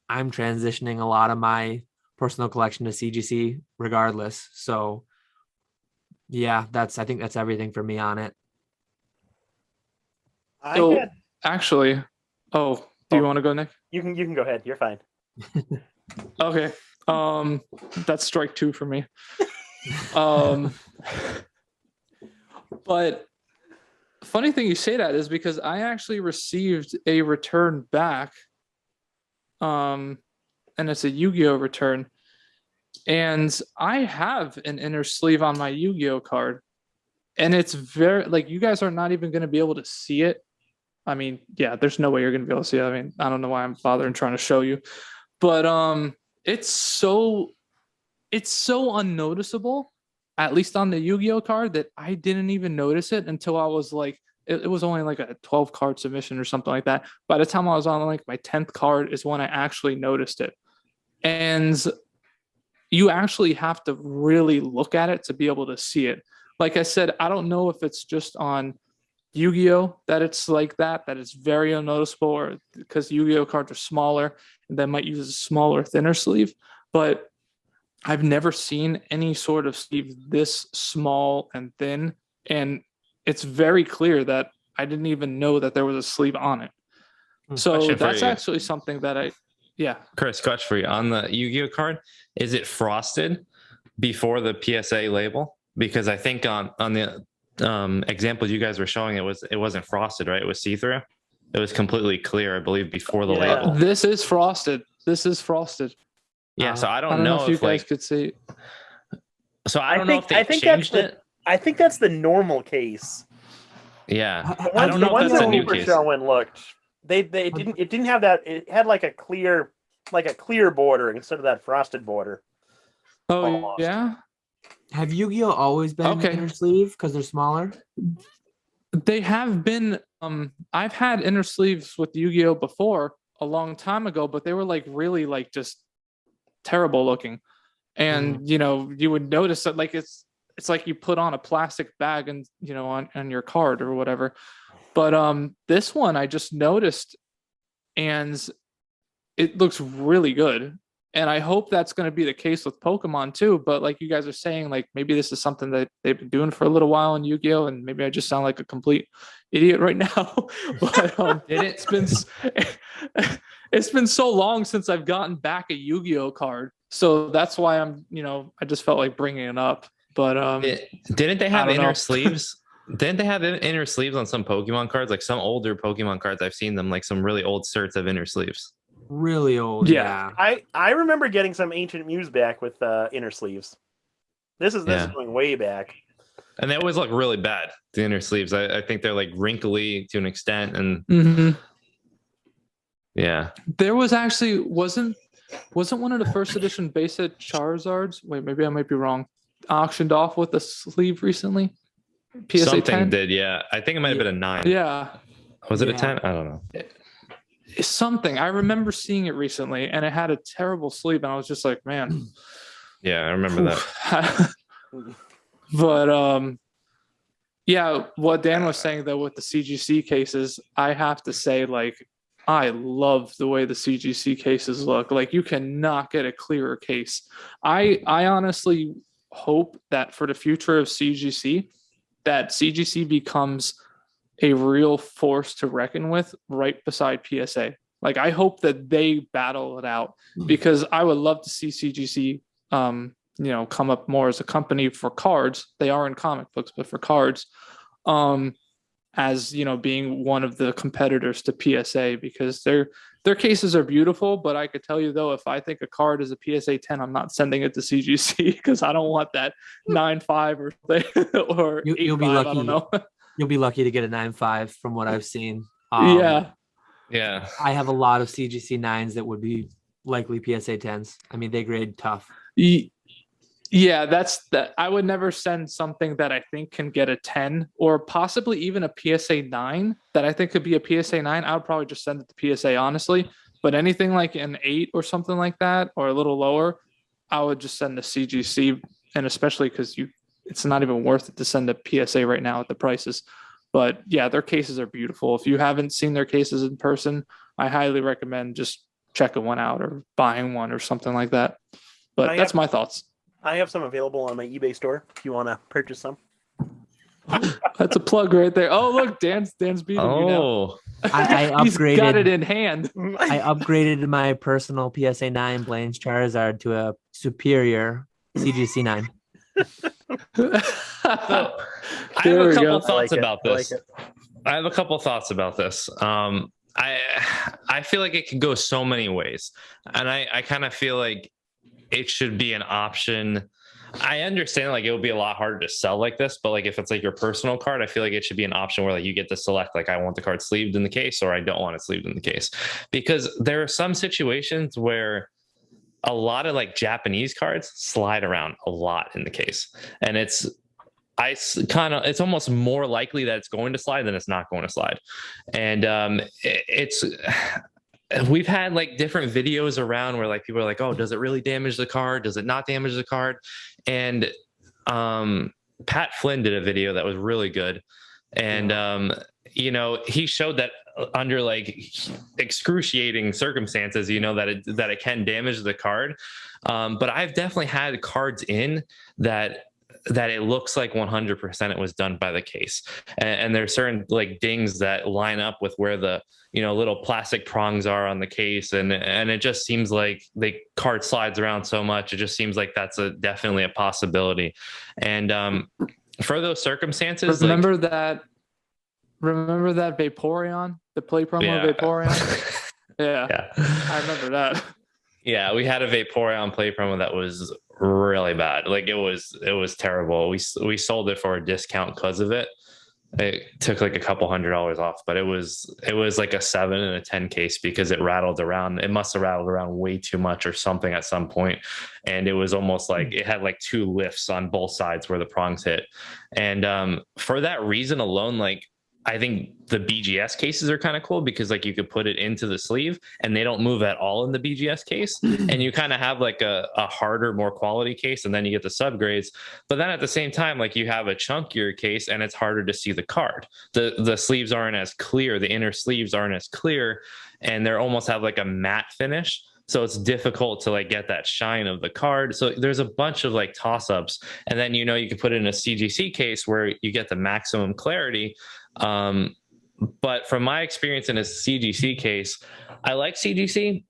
I'm transitioning a lot of my personal collection to CGC regardless. So yeah, I think that's everything for me on it. Actually, do you want to go, Nick? You can go ahead. You're fine. Okay. That's strike two for me. But funny thing you say that is because I actually received a return back. And it's a Yu-Gi-Oh return. And I have an inner sleeve on my Yu-Gi-Oh card. And it's very, like, you guys are not even going to be able to see it. I mean, yeah, there's no way you're going to be able to see it. I mean, I don't know why I'm bothering trying to show you. But it's so unnoticeable, at least on the Yu-Gi-Oh card, that I didn't even notice it until I was like, it was only like a 12 card submission or something like that. By the time I was on like my 10th card is when I actually noticed it. And you actually have to really look at it to be able to see it. Like I said, I don't know if it's just on Yu-Gi-Oh that it's like that it's very unnoticeable, or because Yu-Gi-Oh cards are smaller and they might use a smaller, thinner sleeve. But I've never seen any sort of sleeve this small and thin. And it's very clear that I didn't even know that there was a sleeve on it. So that's actually something that Chris, question for you. On the Yu-Gi-Oh card, is it frosted before the PSA label? Because I think on the examples you guys were showing, it wasn't frosted, right? It was see-through. It was completely clear, I believe, before the label. This is frosted. Yeah, so I don't know if you guys could see. So I don't know if they changed it. I think that's the normal case. Yeah, I don't know if that's a new case. Showing looked. It didn't have that. It had like a clear border instead of that frosted border. Oh, almost. Yeah. Have Yu-Gi-Oh always been inner sleeve because they're smaller? They have been. I've had inner sleeves with Yu-Gi-Oh before a long time ago, but they were like really like just terrible looking, and you would notice that like it's like you put on a plastic bag and on your card or whatever. But this one I just noticed, and it looks really good. And I hope that's going to be the case with Pokemon too. But like you guys are saying, like maybe this is something that they've been doing for a little while in Yu-Gi-Oh, and maybe I just sound like a complete idiot right now. But it's been so long since I've gotten back a Yu-Gi-Oh card, so that's why I just felt like bringing it up. But didn't they have I don't inner know. sleeves? Didn't they have inner sleeves on some Pokemon cards? Like some older Pokemon cards, I've seen them. Like some really old certs have inner sleeves. Really old. Yeah. I remember getting some Ancient Muse back with inner sleeves. This is going way back. And they always look really bad, the inner sleeves. I think they're like wrinkly to an extent. And yeah. There was actually wasn't one of the first edition base set Charizards. Wait, maybe I might be wrong. Auctioned off with a sleeve recently. PSA Something 10? did, yeah. I think it might have been a 9. Yeah. Was it a 10? I don't know. Something. I remember seeing it recently, and it had a terrible sleeve, and I was just like, man. Yeah, I remember that. But yeah, what Dan was saying though with the CGC cases, I have to say, like, I love the way the CGC cases look. Like, you cannot get a clearer case. I honestly hope that for the future of CGC, that CGC becomes a real force to reckon with right beside PSA. Like, I hope that they battle it out, because I would love to see CGC, come up more as a company for cards. They are in comic books, but for cards, as being one of the competitors to PSA, because their cases are beautiful. But I could tell you though, if I think a card is a PSA 10, I'm not sending it to CGC, because I don't want that 9.5 or or you'll be 8.5, lucky. I don't know. You'll be lucky to get a 9.5 from what I've seen. Yeah. I have a lot of CGC 9s that would be likely PSA 10s. I mean, they grade tough. Yeah, that's that. I would never send something that I think can get a 10, or possibly even a PSA 9 that I think could be a PSA 9. I would probably just send it to PSA, honestly. But anything like an 8 or something like that, or a little lower, I would just send to CGC. And especially because it's not even worth it to send a PSA right now at the prices. But yeah, their cases are beautiful. If you haven't seen their cases in person, I highly recommend just checking one out or buying one or something like that. But that's my thoughts. I have some available on my eBay store if you want to purchase some. That's a plug right there. Oh, look, Dan's beating you now. I upgraded. He's got it in hand. I upgraded my personal PSA 9 Blaine's Charizard to a superior CGC 9. So, I have a couple thoughts about this. I have a couple thoughts about this. I feel like it could go so many ways, and I kind of feel like it should be an option. I understand like it would be a lot harder to sell like this, but like if it's like your personal card, I feel like it should be an option where like you get to select like I want the card sleeved in the case, or I don't want it sleeved in the case, because there are some situations where a lot of like Japanese cards slide around a lot in the case, and it's almost more likely that it's going to slide than it's not going to slide. And we've had like different videos around where like people are like, oh, does it really damage the card? Does it not damage the card? And Pat Flynn did a video that was really good. And, he showed that under like excruciating circumstances, that it can damage the card. But I've definitely had cards in that it looks like 100% it was done by the case. And there's certain like dings that line up with where the, little plastic prongs are on the case. And it just seems like the card slides around so much. It just seems like that's definitely a possibility. And for those circumstances, remember that Vaporeon, the play promo Vaporeon? Yeah. I remember that. Yeah, we had a Vaporeon play promo that was really bad. Like it was terrible. We sold it for a discount because of it. It took like a couple $100 off, but it was like a 7 and a 10 case because it rattled around. It must have rattled around way too much or something at some point. And it was almost like it had like 2 lifts on both sides where the prongs hit. And for that reason alone, like I think the BGS cases are kind of cool because like you could put it into the sleeve and they don't move at all in the BGS case. And you kind of have like a harder, more quality case, and then you get the subgrades. But then at the same time, like you have a chunkier case and it's harder to see the card. The sleeves aren't as clear. The inner sleeves aren't as clear, and they almost have like a matte finish. So it's difficult to like get that shine of the card. So there's a bunch of like toss-ups. And then, you can put it in a CGC case where you get the maximum clarity. But from my experience in a CGC case, I like CGC,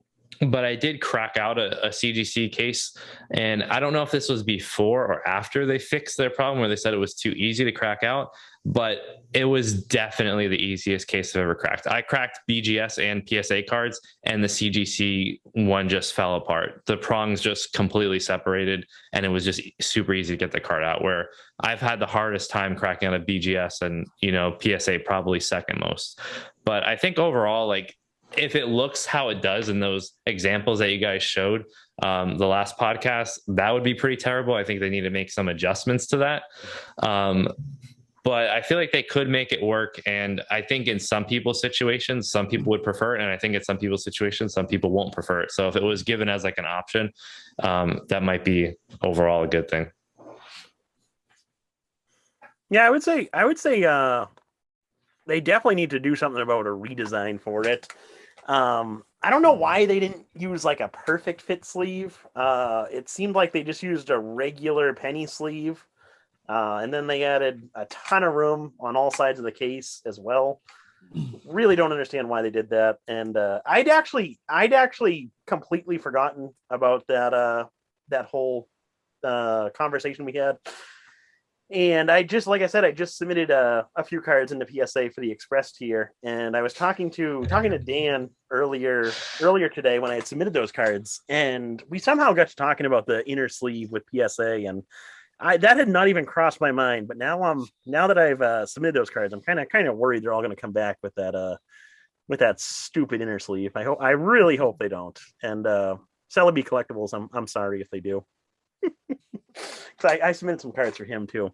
but I did crack out a CGC case. And I don't know if this was before or after they fixed their problem where they said it was too easy to crack out, but it was definitely the easiest case I've ever cracked. I cracked BGS and PSA cards, and the CGC one just fell apart. The prongs just completely separated, and it was just super easy to get the card out, where I've had the hardest time cracking out a BGS, and, PSA probably second most. But I think overall, like, if it looks how it does in those examples that you guys showed the last podcast, that would be pretty terrible. I think they need to make some adjustments to that. But I feel like they could make it work. And I think in some people's situations, some people would prefer it. And I think in some people's situations, some people won't prefer it. So if it was given as like an option, that might be overall a good thing. Yeah, I would say they definitely need to do something about a redesign for it. I don't know why they didn't use like a perfect fit sleeve. It seemed like they just used a regular penny sleeve. And then they added a ton of room on all sides of the case as well. Really don't understand why they did that. And I'd actually completely forgotten about that whole conversation we had. And I just submitted a few cards into PSA for the Express tier, and I was talking to Dan earlier today when I had submitted those cards, and we somehow got to talking about the inner sleeve with PSA, and that had not even crossed my mind. But now that I've submitted those cards, I'm kind of worried they're all going to come back with that stupid inner sleeve. I really hope they don't. And Celebi Collectibles, I'm sorry if they do. Because I submitted some cards for him too.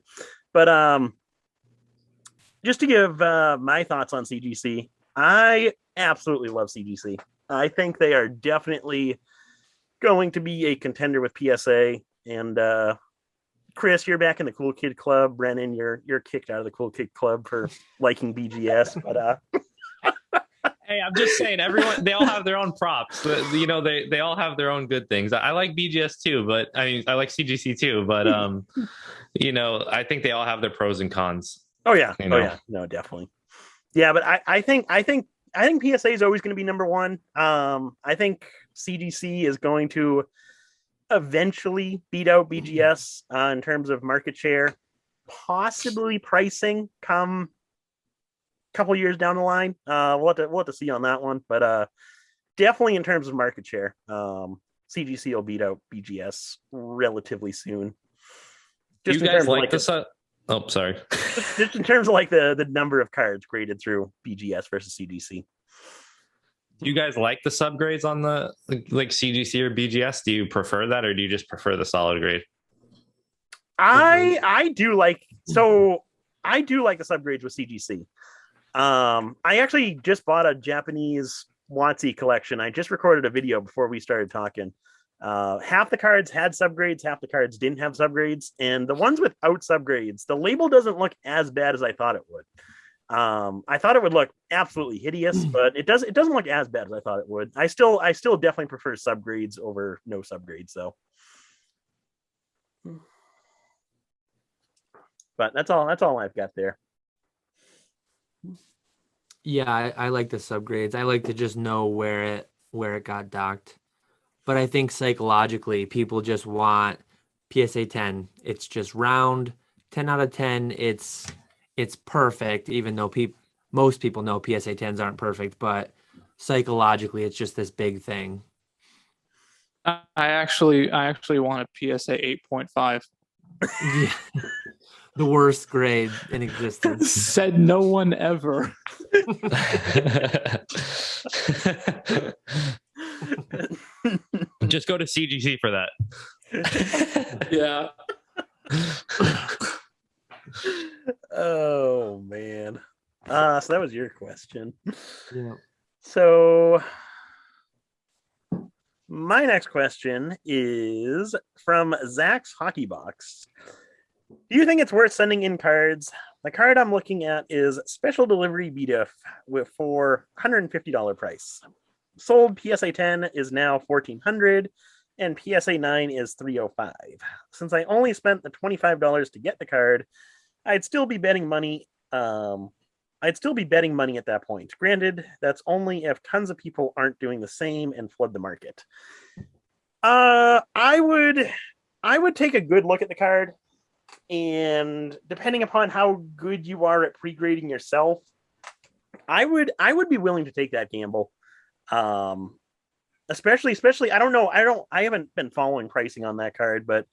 But just to give my thoughts on CGC, I absolutely love CGC. I think they are definitely going to be a contender with PSA. And Chris, you're back in the Cool Kid Club. Brennan, you're kicked out of the Cool Kid Club for liking BGS. But hey, I'm just saying, everyone, they all have their own props. They all have their own good things. I like BGS too, but I mean, I like CGC too, but I think they all have their pros and cons. Oh yeah. Yeah. No, definitely. Yeah, but I think PSA is always going to be number one. I think CGC is going to eventually beat out BGS in terms of market share, possibly pricing come couple years down the line. We'll have to see on that one, but definitely in terms of market share, CGC will beat out BGS relatively soon. Just you guys like this? Oh, sorry. Just in terms of like the number of cards graded through BGS versus CGC. Do you guys like the subgrades on the like CGC or BGS? Do you prefer that, or do you just prefer the solid grade? I do like the subgrades with CGC. I actually just bought a Japanese WotC collection. I just recorded a video before we started talking. Half the cards had subgrades, half the cards didn't have subgrades, and the ones without subgrades, the label doesn't look as bad as I thought it would. I thought it would look absolutely hideous, but it doesn't look as bad as I thought it would. I still definitely prefer subgrades over no subgrades though. But that's all I've got there. Yeah, I like the subgrades. I like to just know where it got docked. But I think psychologically, people just want PSA 10. It's just round, 10 out of 10. It's perfect, even though most people know PSA 10s aren't perfect. But psychologically, it's just this big thing. I actually want a PSA 8.5. Yeah. The worst grade in existence. Said no one ever. Just go to CGC for that. Yeah. Oh man. So that was your question. Yeah. So my next question is from Zach's Hockey Box. Do you think it's worth sending in cards? The card I'm looking at is Special Delivery BDIF for $150 price. Sold PSA 10 is now $1,400 and PSA 9 is $305. Since I only spent the $25 to get the card, I'd still be betting money. I'd still be betting money at that point. Granted, that's only if tons of people aren't doing the same and flood the market. I would take a good look at the card, and depending upon how good you are at pre-grading yourself, I would be willing to take that gamble. Especially I don't know, I haven't been following pricing on that card, but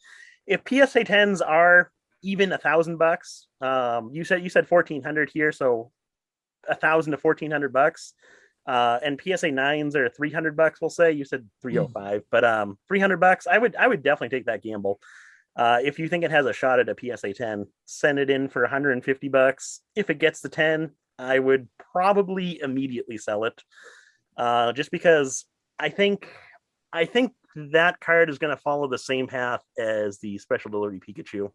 if PSA 10s are even $1,000, you said 1,400 here, so $1,000 to $1,400, and PSA 9s are $300. We'll say you said 305, but $300. I would definitely take that gamble. If you think it has a shot at a PSA 10, send it in for $150. If it gets the 10, I would probably immediately sell it. Just because I think that card is going to follow the same path as the Special Delivery Pikachu,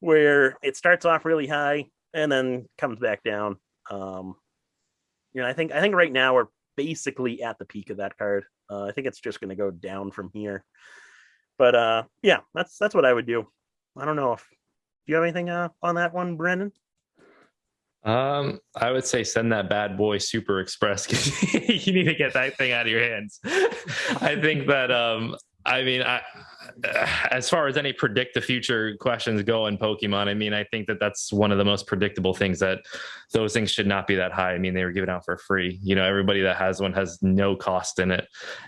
where it starts off really high and then comes back down. I think right now we're basically at the peak of that card. I think it's just going to go down from here. But yeah, that's what I would do. I don't know if do you have anything on that one, Brendan? I would say send that bad boy Super Express because you need to get that thing out of your hands. I think that as far as any predict the future questions go in Pokemon, I think that that's one of the most predictable things, that those things should not be that high. They were given out for free. Everybody that has one has no cost in it.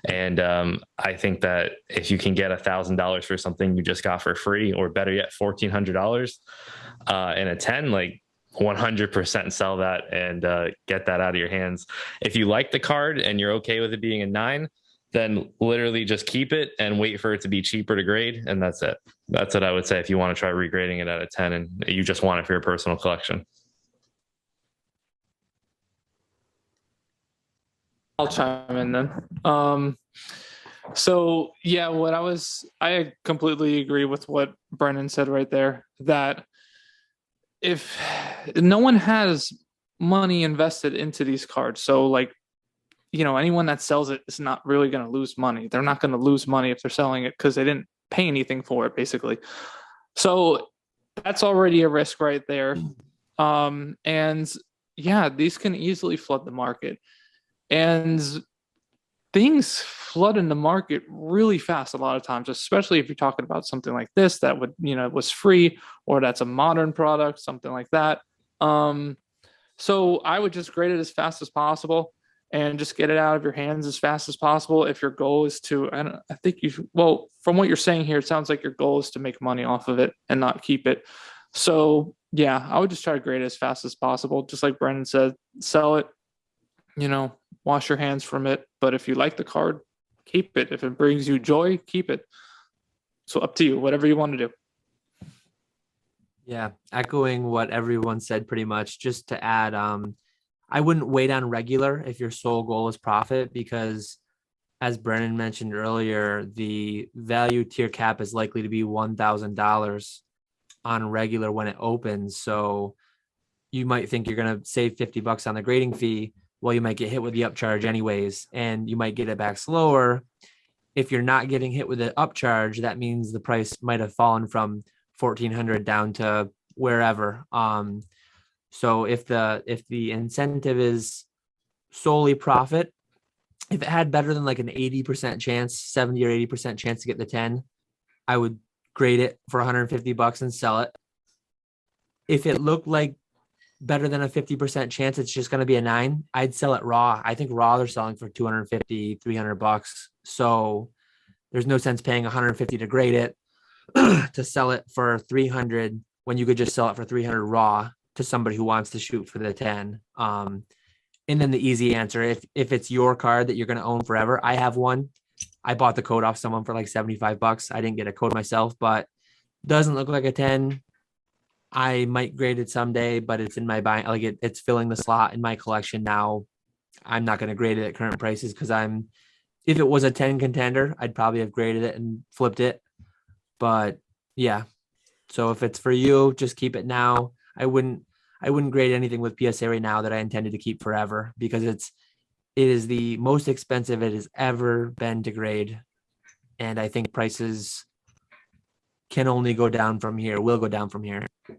And I think that if you can get $1,000 for something you just got for free, or better yet, $1,400 in a 10, like 100% sell that and get that out of your hands. If you like the card and you're okay with it being a 9, then literally just keep it and wait for it to be cheaper to grade. And that's it. That's what I would say if you want to try regrading it at a 10 and you just want it for your personal collection. I'll chime in then. So yeah, I completely agree with what Brennan said right there, that if no one has money invested into these cards, so like, anyone that sells it is not really going to lose money. They're not going to lose money if they're selling it because they didn't pay anything for it, basically. So that's already a risk right there. And yeah, these can easily flood the market. And things flood in the market really fast a lot of times, especially if you're talking about something like this that would, was free, or that's a modern product, something like that. So I would just grade it as fast as possible and just get it out of your hands as fast as possible. If your goal is to, and I think from what you're saying here, it sounds like your goal is to make money off of it and not keep it. So yeah, I would just try to grade it as fast as possible. Just like Brendan said, sell it, wash your hands from it. But if you like the card, keep it. If it brings you joy, keep it. So up to you, whatever you want to do. Yeah, echoing what everyone said pretty much. Just to add, I wouldn't wait on regular if your sole goal is profit, because as Brennan mentioned earlier, the value tier cap is likely to be $1,000 on regular when it opens. So you might think you're going to save $50 on the grading fee. Well, you might get hit with the upcharge anyways, and you might get it back slower. If you're not getting hit with the upcharge, that means the price might have fallen from $1,400 down to wherever. So if the incentive is solely profit, if it had better than like an 80% chance, 70 or 80% chance to get the 10, I would grade it for $150 and sell it. If it looked like better than a 50% chance it's just going to be a 9, I'd sell it raw. I think raw they're selling for $250, $300. So there's no sense paying $150 to grade it to sell it for $300 when you could just sell it for $300 raw to somebody who wants to shoot for the 10. And then the easy answer, if it's your card that you're going to own forever, I have one. I bought the code off someone for like $75. I didn't get a code myself, but doesn't look like a 10. I might grade it someday, but it's in my buy, like it's filling the slot in my collection now. I'm not going to grade it at current prices because if it was a 10 contender, I'd probably have graded it and flipped it. But yeah, so if it's for you, just keep it now. I wouldn't grade anything with PSA right now that I intended to keep forever because it is the most expensive it has ever been to grade. And I think prices can only go down from here, will go down from here. So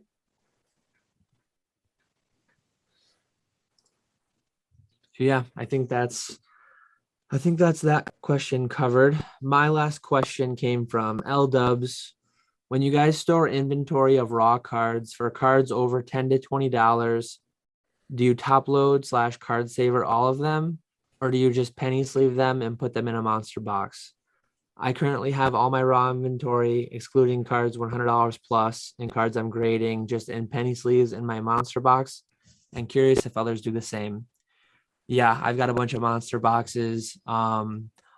yeah, I think that's that question covered. My last question came from L Dubs. When you guys store inventory of raw cards for cards over $10 to $20, do you top load / card saver all of them, or do you just penny sleeve them and put them in a monster box? I currently have all my raw inventory, excluding cards $100 plus and cards I'm grading, just in penny sleeves in my monster box. I'm curious if others do the same. Yeah, I've got a bunch of monster boxes. A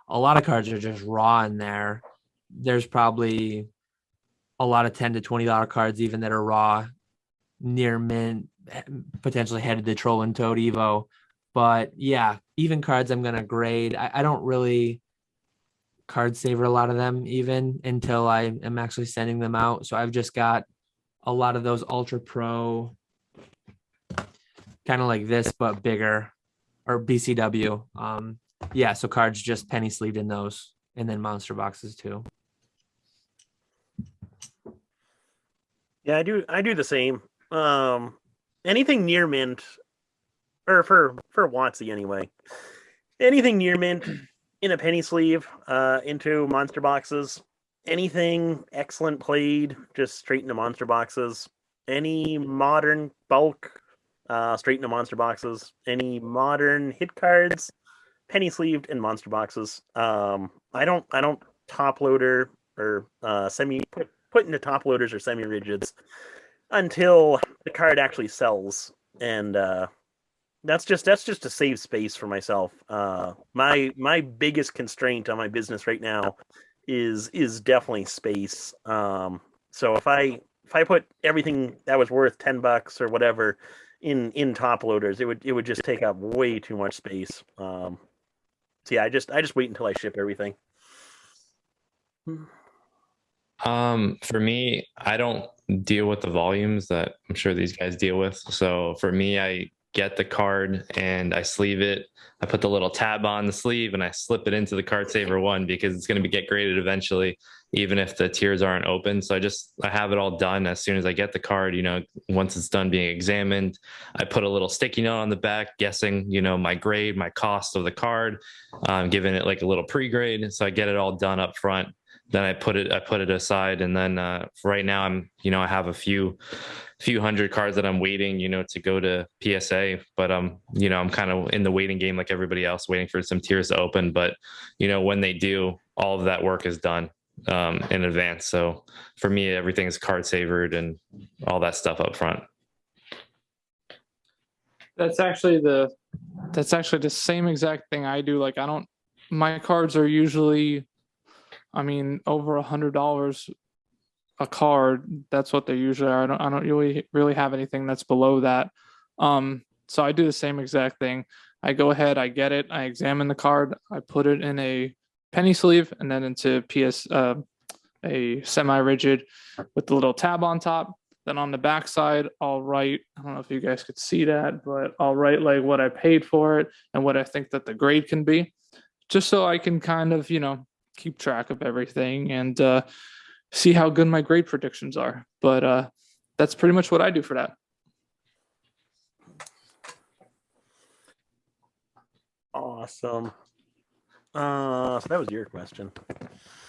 lot of cards are just raw in there. There's probably a lot of $10 to $20 cards even that are raw, near mint, potentially headed to Troll and Toad Evo. But yeah, even cards I'm gonna grade. I don't really card saver a lot of them even until I am actually sending them out. So I've just got a lot of those Ultra Pro, kind of like this but bigger, or BCW. Yeah, so cards just penny sleeved in those, and then monster boxes too. Yeah, I do the same. Anything near mint, or for WotC anyway. Anything near mint in a penny sleeve, into monster boxes. Anything excellent played, just straight into monster boxes. Any modern bulk, straight into monster boxes. Any modern hit cards, penny sleeved in monster boxes. I don't top loader or put into top loaders or semi rigids until the card actually sells, and that's just to save space for myself. My biggest constraint on my business right now is definitely space. So if I put everything that was worth $10 or whatever in top loaders, it would just take up way too much space. So yeah, I just wait until I ship everything. For me, I don't deal with the volumes that I'm sure these guys deal with. So for me, I get the card and I sleeve it. I put the little tab on the sleeve and I slip it into the card saver one because it's going to get graded eventually, even if the tiers aren't open. So I have it all done as soon as I get the card. Once it's done being examined, I put a little sticky note on the back, guessing, my grade, my cost of the card, giving it like a little pre-grade. So I get it all done up front. Then I put it aside, and then right now I have a few hundred cards that I'm waiting, to go to PSA. But I'm kind of in the waiting game like everybody else, waiting for some tiers to open. But when they do, all of that work is done in advance. So for me, everything is card savered and all that stuff up front. That's actually the same exact thing I do. Like my cards are usually, over $100 a card. That's what they usually are. I don't really have anything that's below that. So I do the same exact thing. I go ahead, I get it, I examine the card, I put it in a penny sleeve and then into a semi-rigid with the little tab on top. Then on the back side, I'll write, I don't know if you guys could see that, but I'll write like what I paid for it and what I think that the grade can be, just so I can kind of, keep track of everything and see how good my grade predictions are. But that's pretty much what I do for that. Awesome. So that was your question.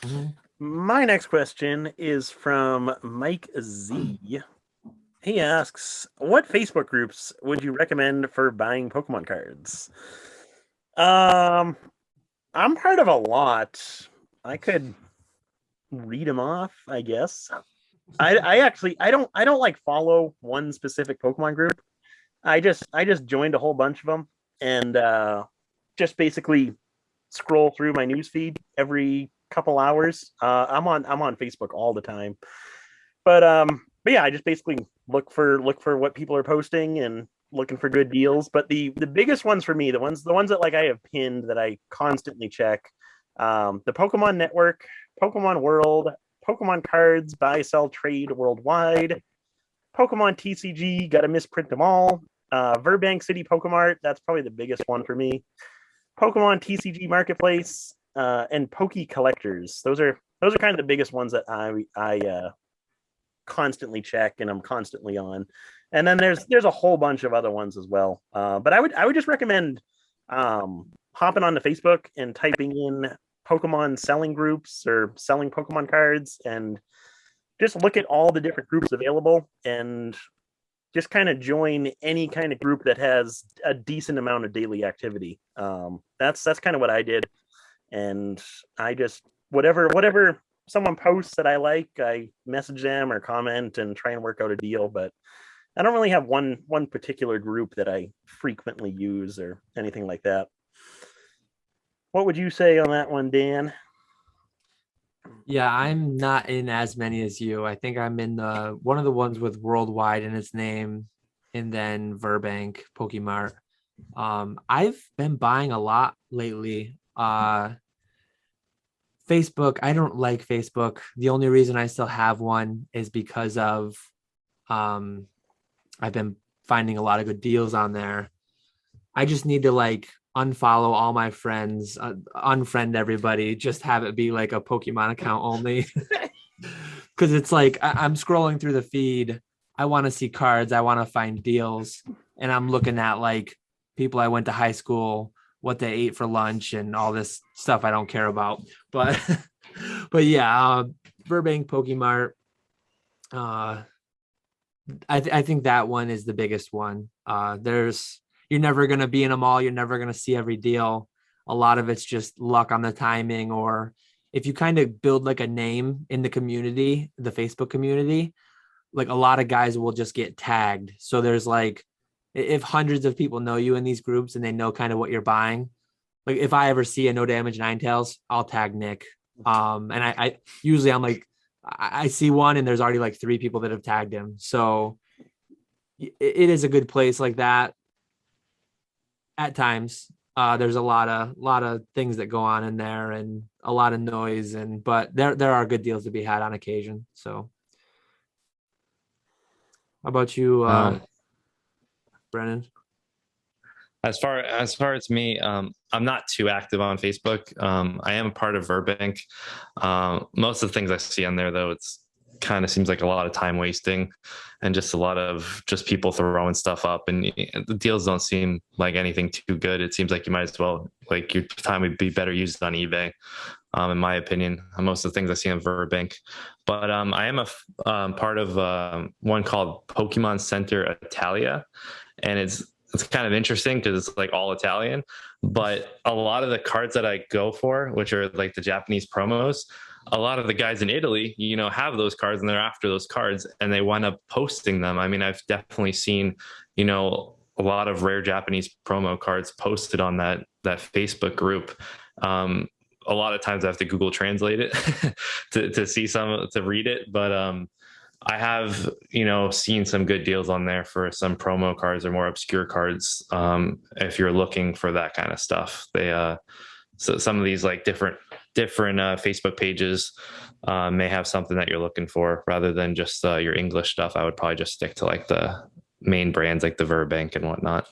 Mm-hmm. My next question is from Mike Z. He asks, what Facebook groups would you recommend for buying Pokemon cards? I'm part of a lot. I could read them off, I guess. I don't like follow one specific Pokemon group. I just joined a whole bunch of them and just basically scroll through my newsfeed every couple hours. I'm on Facebook all the time. But yeah, I just basically look for what people are posting and looking for good deals. But the biggest ones for me, the ones that like I have pinned that I constantly check, the Pokemon Network, Pokemon World, Pokemon Cards, buy, sell, trade worldwide, Pokemon TCG, gotta misprint them all. Burbank City Pokemart, that's probably the biggest one for me. Pokemon TCG Marketplace, and Poke Collectors. Those are kind of the biggest ones that I constantly check and I'm constantly on. And then there's a whole bunch of other ones as well. But I would just recommend hopping onto Facebook and typing in Pokemon selling groups or selling Pokemon cards, and just look at all the different groups available and just kind of join any kind of group that has a decent amount of daily activity. That's kind of what I did. And I just, whatever someone posts that I like, I message them or comment and try and work out a deal. But I don't really have one particular group that I frequently use or anything like that. What would you say on that one, Dan? Yeah, I'm not in as many as you. I think I'm in the one of the ones with worldwide in its name, and then Burbank Pokemart. I've been buying a lot lately. Facebook, I don't like Facebook. The only reason I still have one is because of I've been finding a lot of good deals on there. I just need to like unfollow all my friends, unfriend everybody, just have it be like a Pokemon account only. Because it's like I'm scrolling through the feed. I want to see cards. I want to find deals. And I'm looking at like people I went to high school, what they ate for lunch, and all this stuff I don't care about. But yeah, Burbank Pokemart. I think that one is the biggest one. You're never going to be in a mall. You're never going to see every deal. A lot of it's just luck on the timing, or if you kind of build like a name in the community, the Facebook community, like a lot of guys will just get tagged. So there's like, if hundreds of people know you in these groups and they know kind of what you're buying, like if I ever see a No Damage Ninetales, I'll tag Nick. And I usually I'm like, I see one and there's already like 3 people that have tagged him. So it is a good place like that. At times, there's a lot of things that go on in there and a lot of noise, but there are good deals to be had on occasion. So, how about you, Brennan? As far as me, I'm not too active on Facebook. I am a part of Burbank. Most of the things I see on there, though, it's kind of seems like a lot of time wasting and just a lot of just people throwing stuff up, and the deals don't seem like anything too good. It seems like you might as well, like, your time would be better used on eBay, in my opinion, on most of the things I see on Burbank. But I am a part of one called Pokemon Center Italia, and it's kind of interesting because it's like all Italian, but a lot of the cards that I go for, which are like the Japanese promos, a lot of the guys in Italy, have those cards and they're after those cards and they wind up posting them. I mean, I've definitely seen, a lot of rare Japanese promo cards posted on that Facebook group. A lot of times I have to Google translate it to see to read it. But I have, seen some good deals on there for some promo cards or more obscure cards. If you're looking for that kind of stuff, so some of these like different Facebook pages may have something that you're looking for rather than just your English stuff. I would probably just stick to like the main brands like the Burbank and whatnot.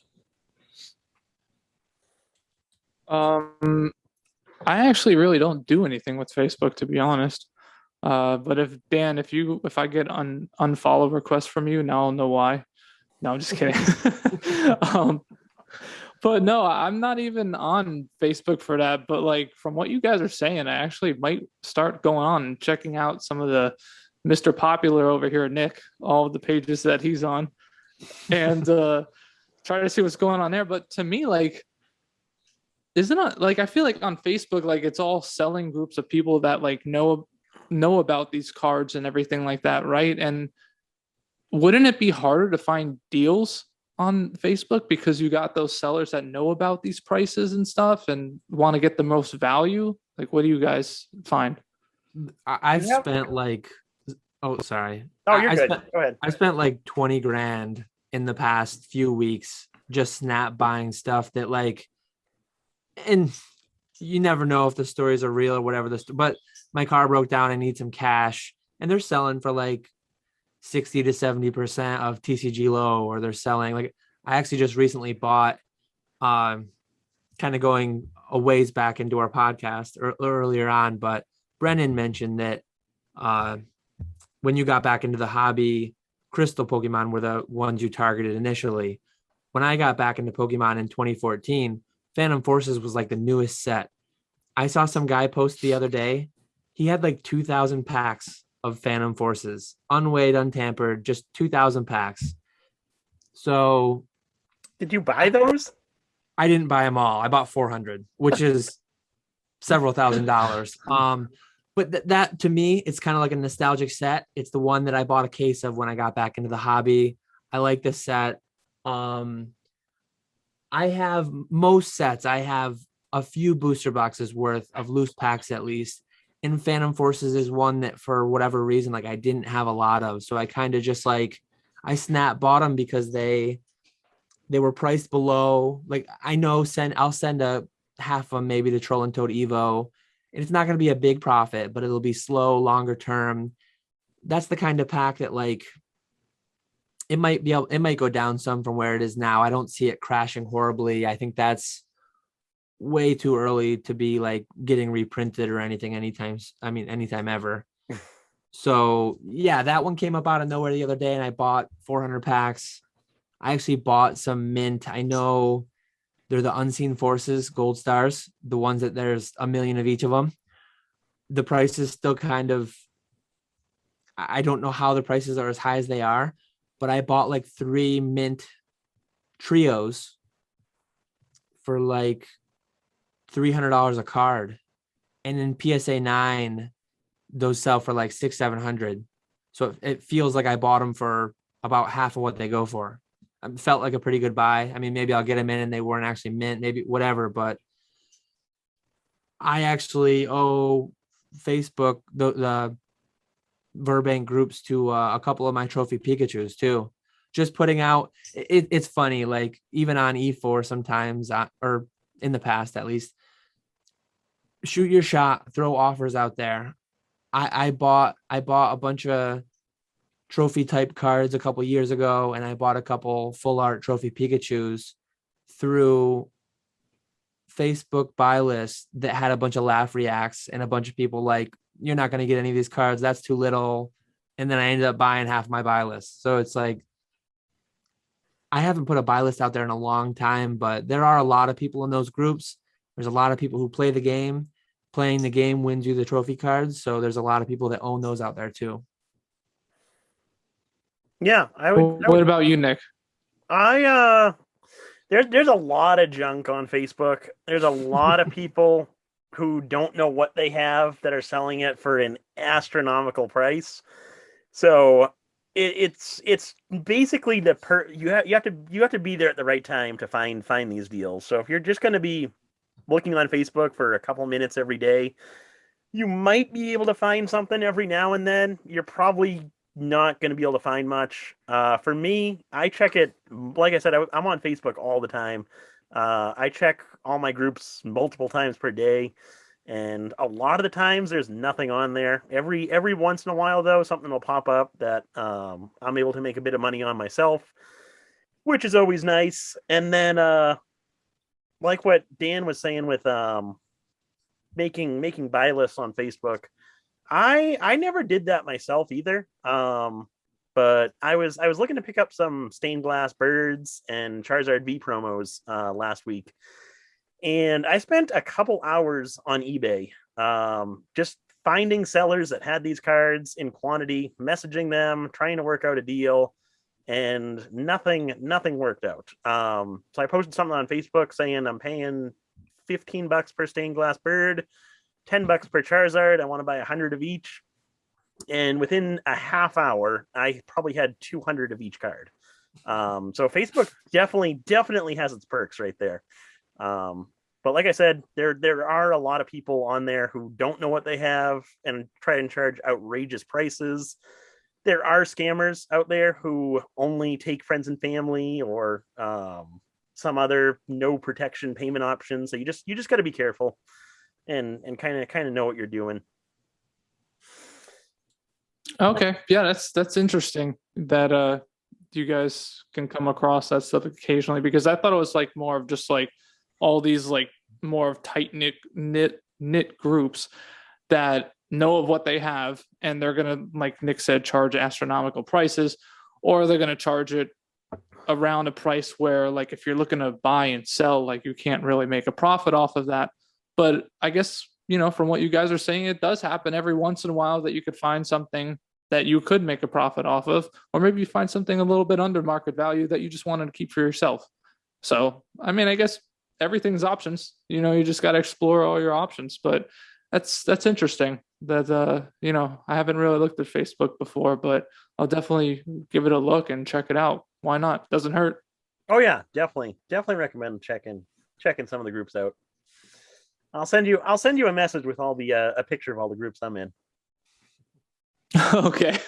I actually really don't do anything with Facebook, to be honest. But if I get unfollow requests from you, now I'll know why. No, I'm just kidding. But no, I'm not even on Facebook for that. But like from what you guys are saying, I actually might start going on and checking out some of the Mr. Popular over here, Nick, all of the pages that he's on, and try to see what's going on there. But to me, like, isn't it like, I feel like on Facebook, like it's all selling groups of people that like know about these cards and everything like that, right? And wouldn't it be harder to find deals on Facebook because you got those sellers that know about these prices and stuff and want to get the most value? Like, what do you guys find? I've spent like, Oh, sorry. Oh, you're I good. spent Go ahead. I spent like 20 grand in the past few weeks just snap buying stuff that like, and you never know if the stories are real or whatever but my car broke down. I need some cash, and they're selling for like 60 to 70% of TCG low, or they're selling like, I actually just recently bought, kind of going a ways back into our podcast or earlier on, but Brennan mentioned that uh, when you got back into the hobby, crystal Pokemon were the ones you targeted initially. When I got back into Pokemon in 2014, Phantom Forces was like the newest set. I saw some guy post the other day. He had like 2,000 packs of Phantom Forces, unweighed, untampered, just 2,000 packs. So Did you buy those? I didn't buy them all. I bought 400, which is several $1,000s. But that to me, it's kind of like a nostalgic set. It's the one that I bought a case of when I got back into the hobby. I like this set. I have most sets. I have a few booster boxes worth of loose packs at least. And Phantom Forces is one that for whatever reason, like I didn't have a lot of. So I kind of just like, I snap bought them because they were priced below. Like I know I'll send a half of them maybe to Troll and Toad Evo. And it's not going to be a big profit, but it'll be slow, longer term. That's the kind of pack that like, it might go down some from where it is now. I don't see it crashing horribly. I think that's way too early to be like getting reprinted or anything anytime ever. So yeah, that one came up out of nowhere the other day, and I bought 400 packs. I actually bought some mint. I know they're the Unseen Forces Gold Stars, the ones that there's a million of each of them. The price is still kind of, I don't know how the prices are as high as they are, but I bought like 3 mint trios for like $300 a card. And in PSA 9, those sell for like 600-700. So it feels like I bought them for about half of what they go for. It felt like a pretty good buy. I mean, maybe I'll get them in and they weren't actually mint, maybe whatever, but I actually owe Facebook the Burbank groups to a couple of my trophy Pikachus too. Just putting out, it's funny, like even on E4 sometimes, or in the past at least, shoot your shot, throw offers out there. I bought a bunch of trophy type cards a couple years ago, and I bought a couple full art trophy Pikachus through Facebook buy list that had a bunch of laugh reacts and a bunch of people like, you're not going to get any of these cards, that's too little. And then I ended up buying half my buy list. So it's like, I haven't put a buy list out there in a long time, but there are a lot of people in those groups. There's a lot of people who play the game. Playing the game wins you the trophy cards. So there's a lot of people that own those out there too. Yeah, What about you, Nick? There's a lot of junk on Facebook. There's a lot of people who don't know what they have that are selling it for an astronomical price. So it's basically you have to be there at the right time to find these deals. So if you're just going to be looking on Facebook for a couple minutes every day, you might be able to find something every now and then. You're probably not going to be able to find much. For me, I check it. Like I said, I'm on Facebook all the time. I check all my groups multiple times per day, and a lot of the times there's nothing on there. Every once in a while, though, something will pop up that I'm able to make a bit of money on myself, which is always nice. And then, like what Dan was saying with making buy lists on Facebook, I never did that myself either. But I was looking to pick up some stained glass birds and Charizard V promos last week, and I spent a couple hours on eBay just finding sellers that had these cards in quantity, messaging them, trying to work out a deal, and nothing worked out. So I posted something on Facebook saying I'm paying $15 per stained glass bird, $10 per Charizard. I want to buy 100 of each. And within a half hour, I probably had 200 of each card. So Facebook definitely has its perks right there. But like I said, there are a lot of people on there who don't know what they have and try and charge outrageous prices. there are scammers out there who only take friends and family or some other no protection payment option. So you just got to be careful and kind of know what you're doing. Okay, yeah, that's interesting that you guys can come across that stuff occasionally, because I thought it was like more of just like all these like more of tight knit groups that know of what they have, and they're gonna, like Nick said, charge astronomical prices, or they're gonna charge it around a price where, like, if you're looking to buy and sell, like, you can't really make a profit off of that. But I guess, you know, from what you guys are saying, it does happen every once in a while that you could find something that you could make a profit off of, or maybe you find something a little bit under market value that you just wanted to keep for yourself. So, I mean, I guess everything's options. You know, you just got to explore all your options. But that's interesting. That you know, I haven't really looked at Facebook before, but I'll definitely give it a look and check it out. Why not? Doesn't hurt. Oh yeah, definitely recommend checking some of the groups out. I'll send you a message with all the a picture of all the groups I'm in. Okay.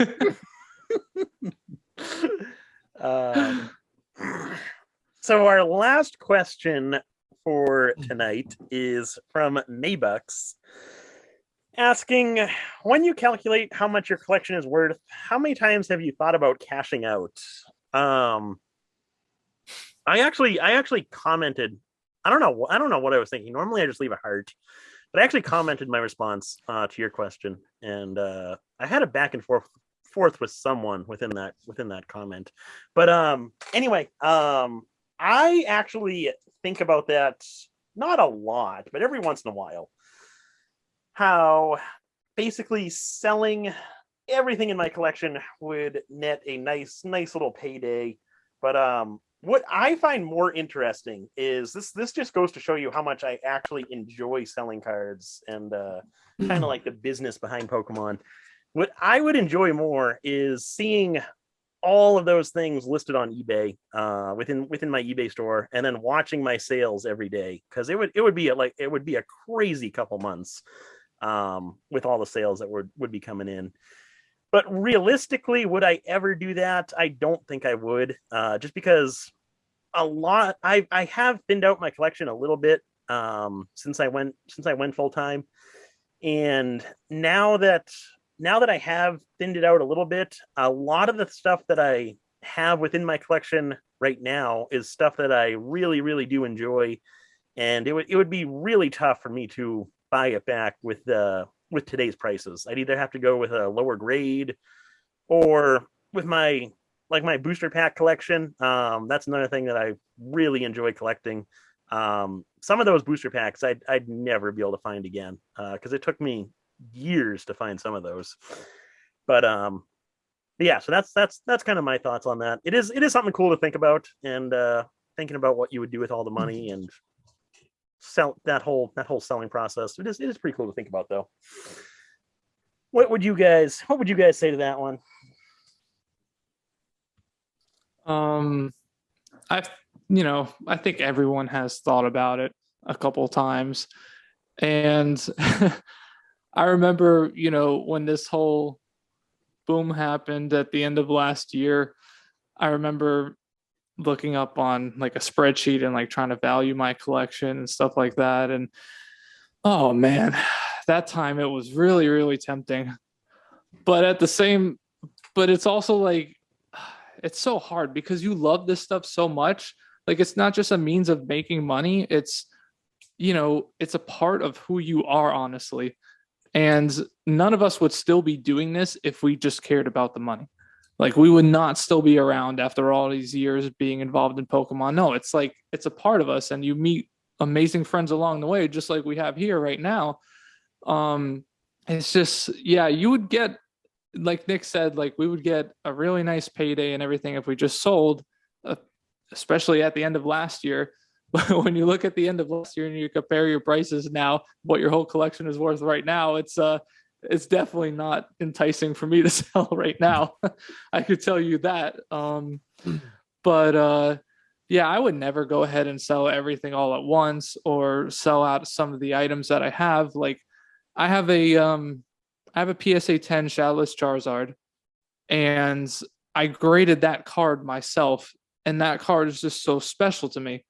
So our last question for tonight is from Maybucks, asking, when you calculate how much your collection is worth, how many times have you thought about cashing out? I actually commented. I don't know what I was thinking. Normally I just leave a heart, but I actually commented my response to your question, and I had a back and forth with someone within that comment. But anyway, I actually think about that, not a lot, but every once in a while, how basically selling everything in my collection would net a nice little payday. But what I find more interesting is this just goes to show you how much I actually enjoy selling cards and kind of like the business behind Pokemon. What I would enjoy more is seeing all of those things listed on eBay within my eBay store, and then watching my sales every day, because it would be a crazy couple months with all the sales that would be coming in. But realistically, would I ever do that? I don't think I would, just because I have thinned out my collection a little bit since I went full time, and now that I have thinned it out a little bit, a lot of the stuff that I have within my collection right now is stuff that I really, really do enjoy, and it would be really tough for me to buy it back with today's prices. I'd either have to go with a lower grade, or with my booster pack collection. That's another thing that I really enjoy collecting. Some of those booster packs I'd never be able to find again, because it took me years to find some of those. But yeah, so that's kind of my thoughts on that. It is something cool to think about, and thinking about what you would do with all the money and sell that whole selling process. It is pretty cool to think about, though. What would you guys say to that one? I think everyone has thought about it a couple of times, and I remember, when this whole boom happened at the end of last year, I remember looking up on like a spreadsheet and like trying to value my collection and stuff like that. And oh man, that time it was really, really tempting. But it's also like, it's so hard because you love this stuff so much. Like, it's not just a means of making money. It's a part of who you are, honestly. And none of us would still be doing this if we just cared about the money. Like, we would not still be around after all these years being involved in Pokemon. No, it's like, it's a part of us, and you meet amazing friends along the way, just like we have here right now. It's just, yeah, you would get, like Nick said, like, we would get a really nice payday and everything if we just sold, especially at the end of last year. But when you look at the end of last year and you compare your prices now, what your whole collection is worth right now, it's definitely not enticing for me to sell right now. I could tell you that. But yeah, I would never go ahead and sell everything all at once, or sell out some of the items that I have. Like, I have a PSA 10 Shadowless Charizard, and I graded that card myself, and that card is just so special to me.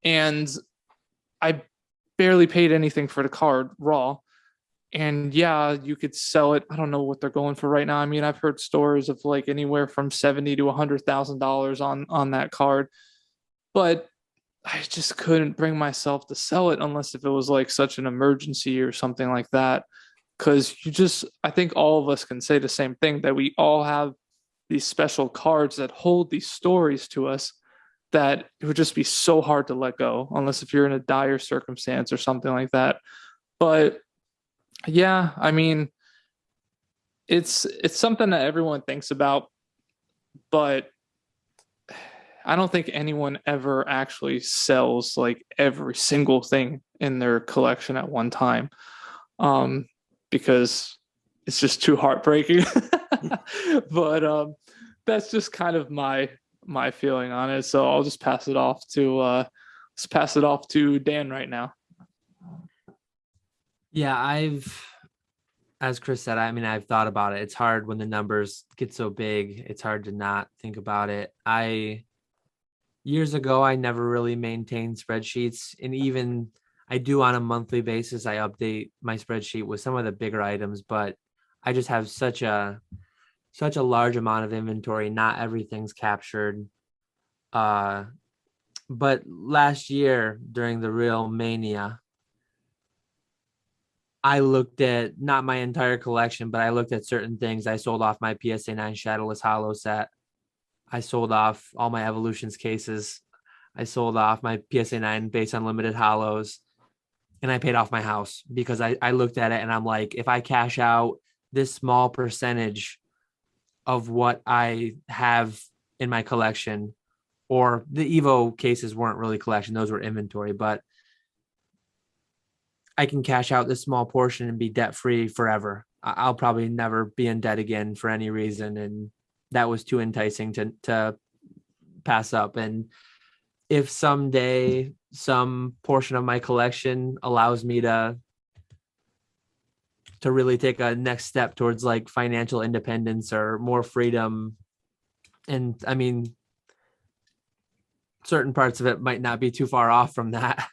And I barely paid anything for the card raw. And yeah, you could sell it. I don't know what they're going for right now. I mean, I've heard stories of like anywhere from $70,000 to $100,000 on that card, but I just couldn't bring myself to sell it unless if it was like such an emergency or something like that. Because I think all of us can say the same thing, that we all have these special cards that hold these stories to us, that it would just be so hard to let go unless if you're in a dire circumstance or something like that. But yeah, I mean, it's something that everyone thinks about, but I don't think anyone ever actually sells like every single thing in their collection at one time, because it's just too heartbreaking. But that's just kind of my feeling on it. So I'll just pass it off to Dan right now. Yeah, as Chris said, I mean, I've thought about it. It's hard when the numbers get so big. It's hard to not think about it. Years ago, I never really maintained spreadsheets, and even I do on a monthly basis. I update my spreadsheet with some of the bigger items, but I just have such a large amount of inventory. Not everything's captured. But last year during the real mania, I looked at not my entire collection, but I looked at certain things. I sold off my PSA 9 Shadowless Hollow set. I sold off all my Evolutions cases. I sold off my PSA 9 Base Unlimited Hollows. And I paid off my house because I looked at it and I'm like, if I cash out this small percentage of what I have in my collection, or the Evo cases weren't really collection, those were inventory, but I can cash out this small portion and be debt free forever. I'll probably never be in debt again for any reason. And that was too enticing to pass up. And if someday some portion of my collection allows me to really take a next step towards like financial independence or more freedom, and I mean, certain parts of it might not be too far off from that,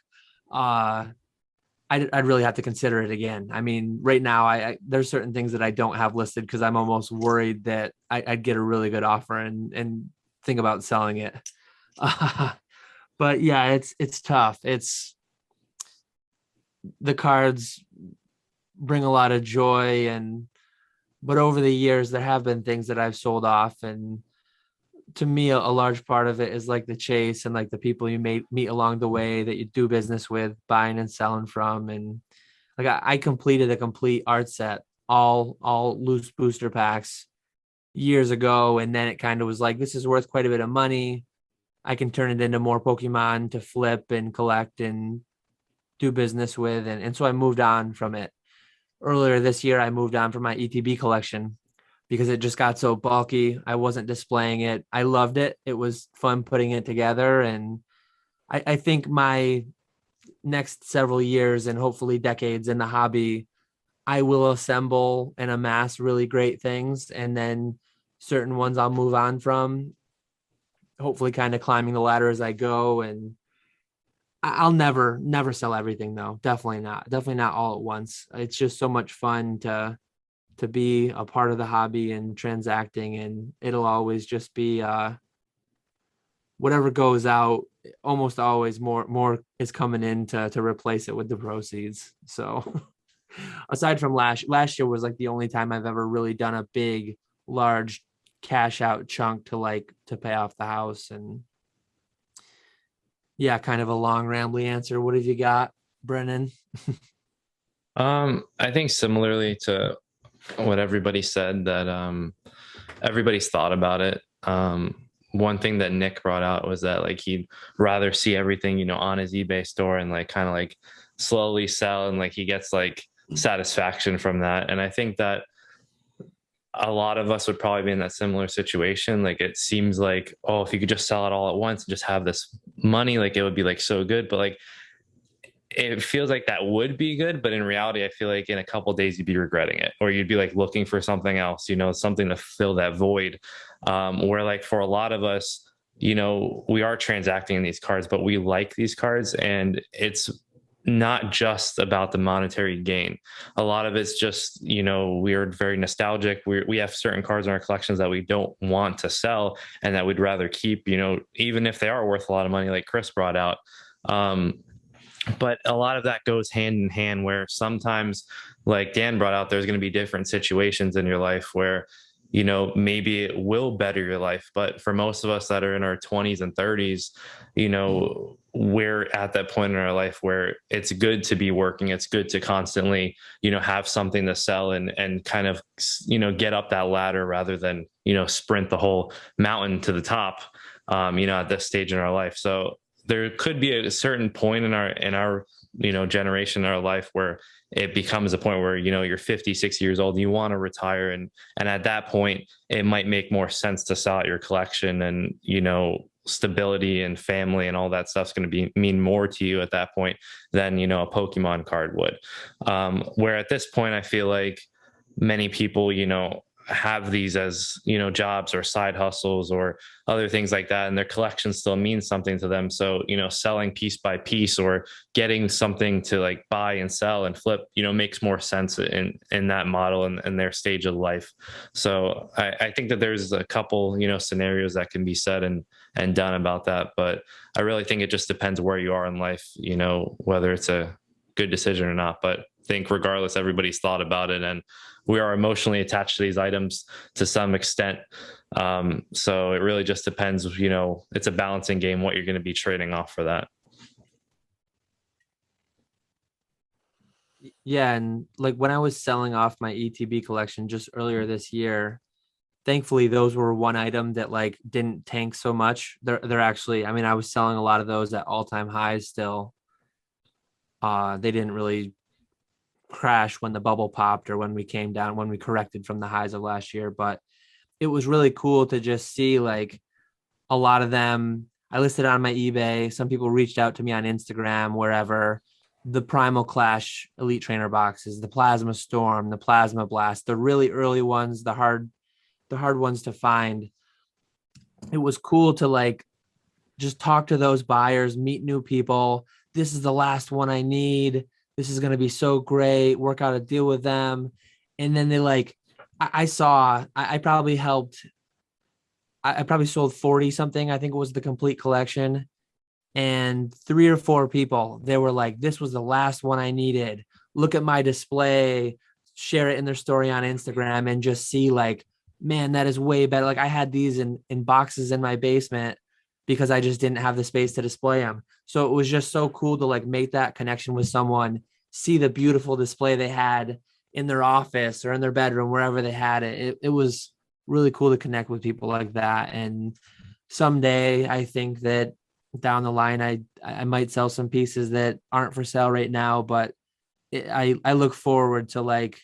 I'd really have to consider it again. I mean, right now, I there's certain things that I don't have listed because I'm almost worried that I'd get a really good offer and think about selling it. But yeah, it's tough. The cards bring a lot of joy, but over the years there have been things that I've sold off, and to me a large part of it is like the chase and like the people you meet along the way that you do business with, buying and selling from. And like I completed a complete art set, all loose booster packs years ago, and then it kind of was like, this is worth quite a bit of money. I can turn it into more Pokemon to flip and collect and do business with, and so I moved on from it. Earlier this year I moved on from my ETB collection because it just got so bulky. I wasn't displaying it. I loved it. It was fun putting it together. And I think my next several years and hopefully decades in the hobby, I will assemble and amass really great things. And then certain ones I'll move on from, hopefully kind of climbing the ladder as I go. And I'll never sell everything though. Definitely not all at once. It's just so much fun to be a part of the hobby and transacting, and it'll always just be whatever goes out, almost always more is coming in to replace it with the proceeds. So aside from last year was like the only time I've ever really done a big large cash out chunk to pay off the house. And yeah, kind of a long rambly answer. What have you got, Brennan? I think similarly to what everybody said, that everybody's thought about it. One thing that Nick brought out was that like he'd rather see everything, on his eBay store and like kind of like slowly sell, and like he gets like satisfaction from that. And I think that a lot of us would probably be in that similar situation. Like it seems like, oh, if you could just sell it all at once and just have this money, like it would be like so good. But like it feels like that would be good, but in reality, I feel like in a couple of days you'd be regretting it, or you'd be like looking for something else, something to fill that void. Where like for a lot of us, we are transacting in these cards, but we like these cards, and it's not just about the monetary gain. A lot of it's just, we are very nostalgic. We have certain cards in our collections that we don't want to sell and that we'd rather keep, even if they are worth a lot of money, like Chris brought out. But a lot of that goes hand in hand, where sometimes, like Dan brought out, there's going to be different situations in your life where, maybe it will better your life. But for most of us that are in our 20s and 30s, we're at that point in our life where it's good to be working. It's good to constantly, have something to sell and kind of, get up that ladder rather than, sprint the whole mountain to the top, at this stage in our life. So there could be a certain point in our generation in our life where it becomes a point where, you're 50, 60 years old, and you want to retire. And at that point, it might make more sense to sell out your collection, and, stability and family and all that stuff's going to mean more to you at that point than, a Pokemon card would. Where at this point, I feel like many people, have these as, jobs or side hustles or other things like that. And their collection still means something to them. So, selling piece by piece or getting something to like buy and sell and flip, makes more sense in that model and their stage of life. So I think that there's a couple, scenarios that can be said and done about that. But I really think it just depends where you are in life, whether it's a good decision or not. But I think regardless, everybody's thought about it, and we are emotionally attached to these items to some extent. So it really just depends, it's a balancing game, what you're going to be trading off for that. Yeah. And like when I was selling off my ETB collection just earlier this year, thankfully those were one item that like didn't tank so much. They're actually, I mean, I was selling a lot of those at all-time highs still. They didn't really crash when the bubble popped or when we came down, when we corrected from the highs of last year. But it was really cool to just see like a lot of them. I listed on my eBay. Some people reached out to me on Instagram, wherever. The Primal Clash Elite Trainer boxes, the Plasma Storm, the Plasma Blast, the really early ones, the hard ones to find. It was cool to like just talk to those buyers, meet new people. This is the last one I need. This is going to be so great. Work out a deal with them. And then they like, I probably helped. I probably sold 40 something. I think it was the complete collection. And 3 or 4 people, they were like, this was the last one I needed. Look at my display, share it in their story on Instagram, and just see like, man, that is way better. Like I had these in boxes in my basement because I just didn't have the space to display them. So it was just so cool to like make that connection with someone, see the beautiful display they had in their office or in their bedroom, wherever they had it. It was really cool to connect with people like that. And someday I think that down the line, I might sell some pieces that aren't for sale right now, but I look forward to like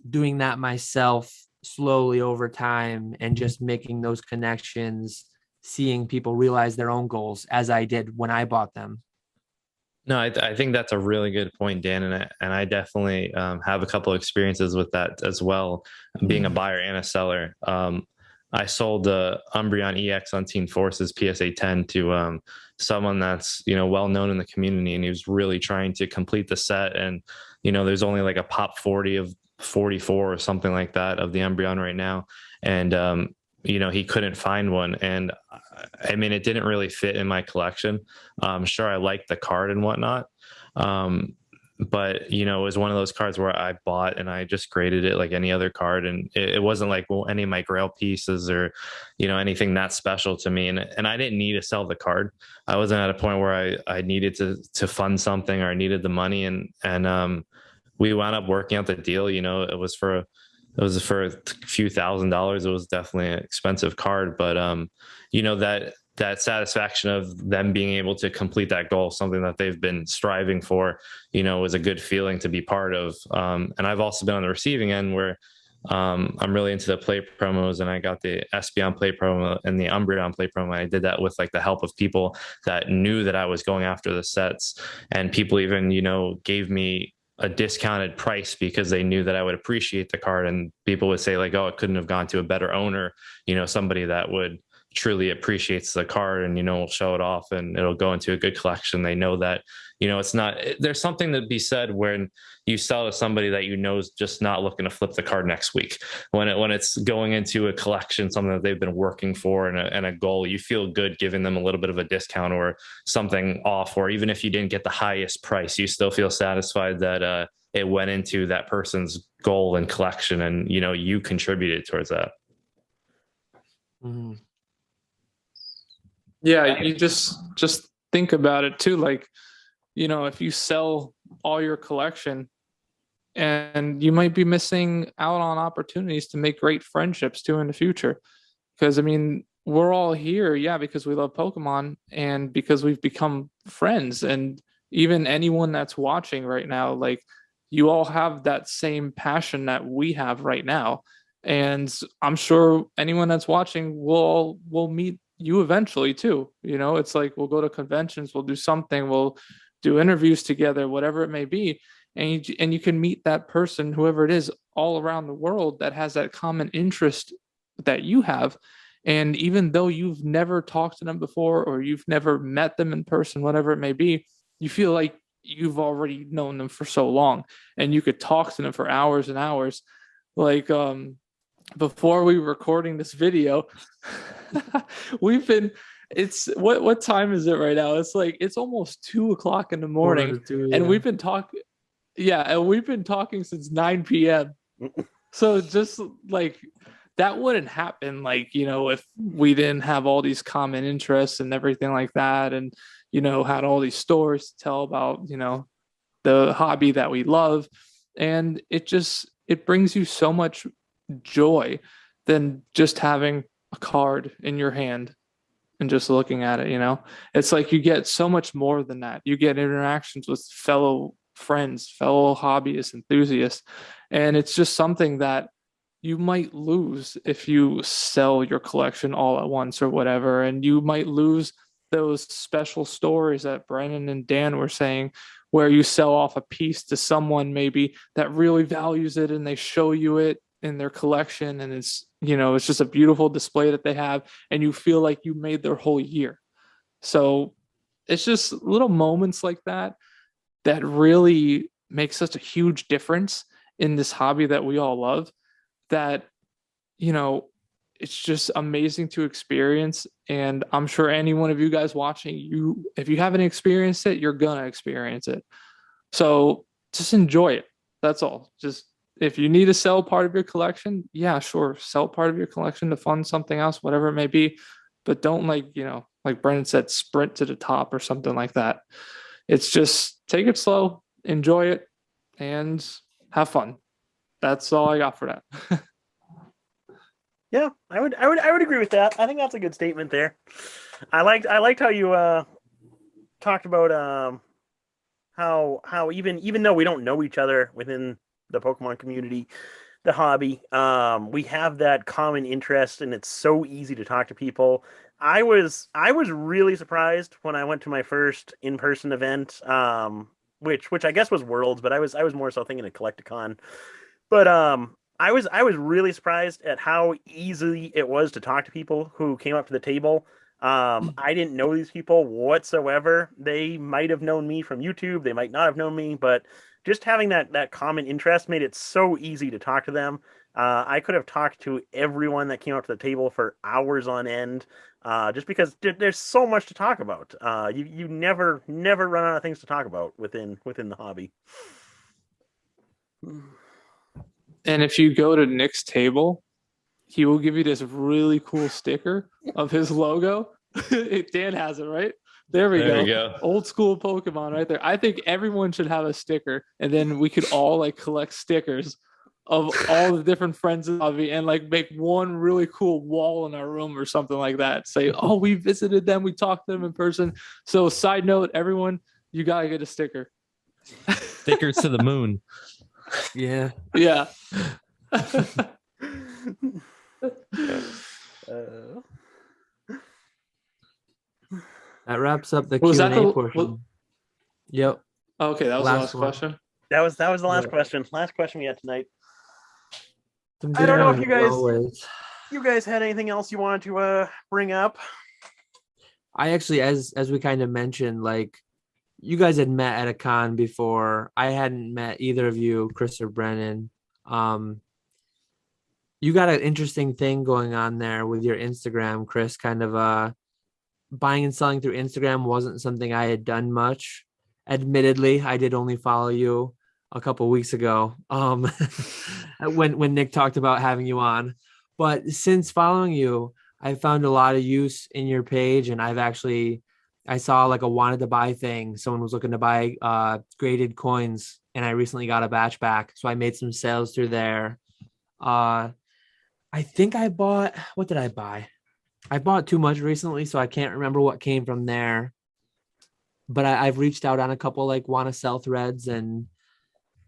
doing that myself slowly over time and just making those connections, seeing people realize their own goals as I did when I bought them. No, I think that's a really good point, Dan, and I definitely have a couple of experiences with that as well, being a buyer and a seller. I sold the Umbreon EX Unseen Forces PSA 10 to someone that's well known in the community, and he was really trying to complete the set. And there's only like a pop 40 of 44 or something like that of the Umbreon right now, and he couldn't find one. And I mean, it didn't really fit in my collection. Sure, I liked the card and whatnot. But, it was one of those cards where I bought and I just graded it like any other card. And it wasn't like, well, any of my grail pieces or, anything that special to me. And I didn't need to sell the card. I wasn't at a point where I needed to fund something or I needed the money. And we wound up working out the deal. It was for a few $1,000s. It was definitely an expensive card, but that satisfaction of them being able to complete that goal, something that they've been striving for, was a good feeling to be part of. And I've also been on the receiving end where, I'm really into the play promos, and I got the Espeon play promo and the Umbreon play promo. I did that with like the help of people that knew that I was going after the sets, and people even, gave me a discounted price because they knew that I would appreciate the card. And people would say like, oh, it couldn't have gone to a better owner, somebody that would truly appreciates the card and, will show it off and it'll go into a good collection. They know that, it's not, there's something to be said when you sell to somebody that is just not looking to flip the card next week. When it's going into a collection, something that they've been working for and a goal, you feel good giving them a little bit of a discount or something off, or even if you didn't get the highest price, you still feel satisfied that it went into that person's goal and collection, and you contributed towards that. Mm-hmm. Yeah, you just think about it too. Like, if you sell all your collection, and you might be missing out on opportunities to make great friendships too in the future. Because we're all here, yeah, because we love Pokemon and because we've become friends. And even anyone that's watching right now, like, you all have that same passion that we have right now. And I'm sure anyone that's watching will meet you eventually too. It's like, we'll go to conventions, we'll do something, we'll do interviews together, whatever it may be. And you can meet that person, whoever it is, all around the world that has that common interest that you have. And even though you've never talked to them before, or you've never met them in person, whatever it may be, you feel like you've already known them for so long and you could talk to them for hours and hours. Like, before we were recording this video, it's what time is it right now? It's almost 2:00 in the morning. And we've been talking. Yeah. And we've been talking since 9 p.m. So just like that wouldn't happen. Like, if we didn't have all these common interests and everything like that. And, had all these stories to tell about, the hobby that we love. And it brings you so much joy than just having a card in your hand and just looking at it. It's like you get so much more than that. You get interactions with fellow friends, fellow hobbyists, enthusiasts, and it's just something that you might lose if you sell your collection all at once or whatever. And you might lose those special stories that Brennan and Dan were saying, where you sell off a piece to someone maybe that really values it and they show you it in their collection, and it's just a beautiful display that they have, and you feel like you made their whole year. So it's just little moments like that really make such a huge difference in this hobby that we all love, that it's just amazing to experience. And I'm sure any one of you guys watching, if you haven't experienced it, you're gonna experience it. So just enjoy it. That's all. Just, if you need to sell part of your collection, yeah, sure, sell part of your collection to fund something else, whatever it may be. But don't, like Brendan said, sprint to the top or something like that. It's just take it slow, enjoy it, and have fun. That's all I got for that. Yeah, I would agree with that. I think that's a good statement there. I liked how you talked about how even though we don't know each other within the Pokemon community, the hobby, we have that common interest, and it's so easy to talk to people. I was really surprised when I went to my first in-person event, which I guess was Worlds, but I was more so thinking of Collecticon. But I was really surprised at how easy it was to talk to people who came up to the table. I didn't know these people whatsoever. They might have known me from YouTube. They might not have known me, but just having that common interest made it so easy to talk to them. I could have talked to everyone that came up to the table for hours on end, just because there's so much to talk about. You never run out of things to talk about within the hobby. And if you go to Nick's table, he will give you this really cool sticker of his logo. Dan has it, right? There we go. Old school Pokemon right there. I think everyone should have a sticker, and then we could all like collect stickers of all the different friends of the hobby and like make one really cool wall in our room or something like that. Say, oh, we visited them, we talked to them in person. So side note, everyone, you gotta get a sticker. Stickers to the moon. Yeah. Yeah. That wraps up the Was that Q&A the portion. Yep. okay, that was the last one. question. That was the last Yeah. question. Last question we had tonight. Some I good don't know if ones, you guys- as always. You guys had anything else you wanted to bring up? I actually, as we kind of mentioned, like you guys had met at a con before. I hadn't met either of you, Chris or Brennan. You got an interesting thing going on there with your Instagram, Chris. Kind of buying and selling through Instagram wasn't something I had done much. Admittedly, I did only follow you a couple weeks ago. When Nick talked about having you on, but since following you, I found a lot of use in your page, and I saw like a wanted to buy thing. Someone was looking to buy graded coins, and I recently got a batch back, so I made some sales through there. I think I bought, what did I buy? I bought too much recently, so I can't remember what came from there. But I've reached out on a couple like want to sell threads, and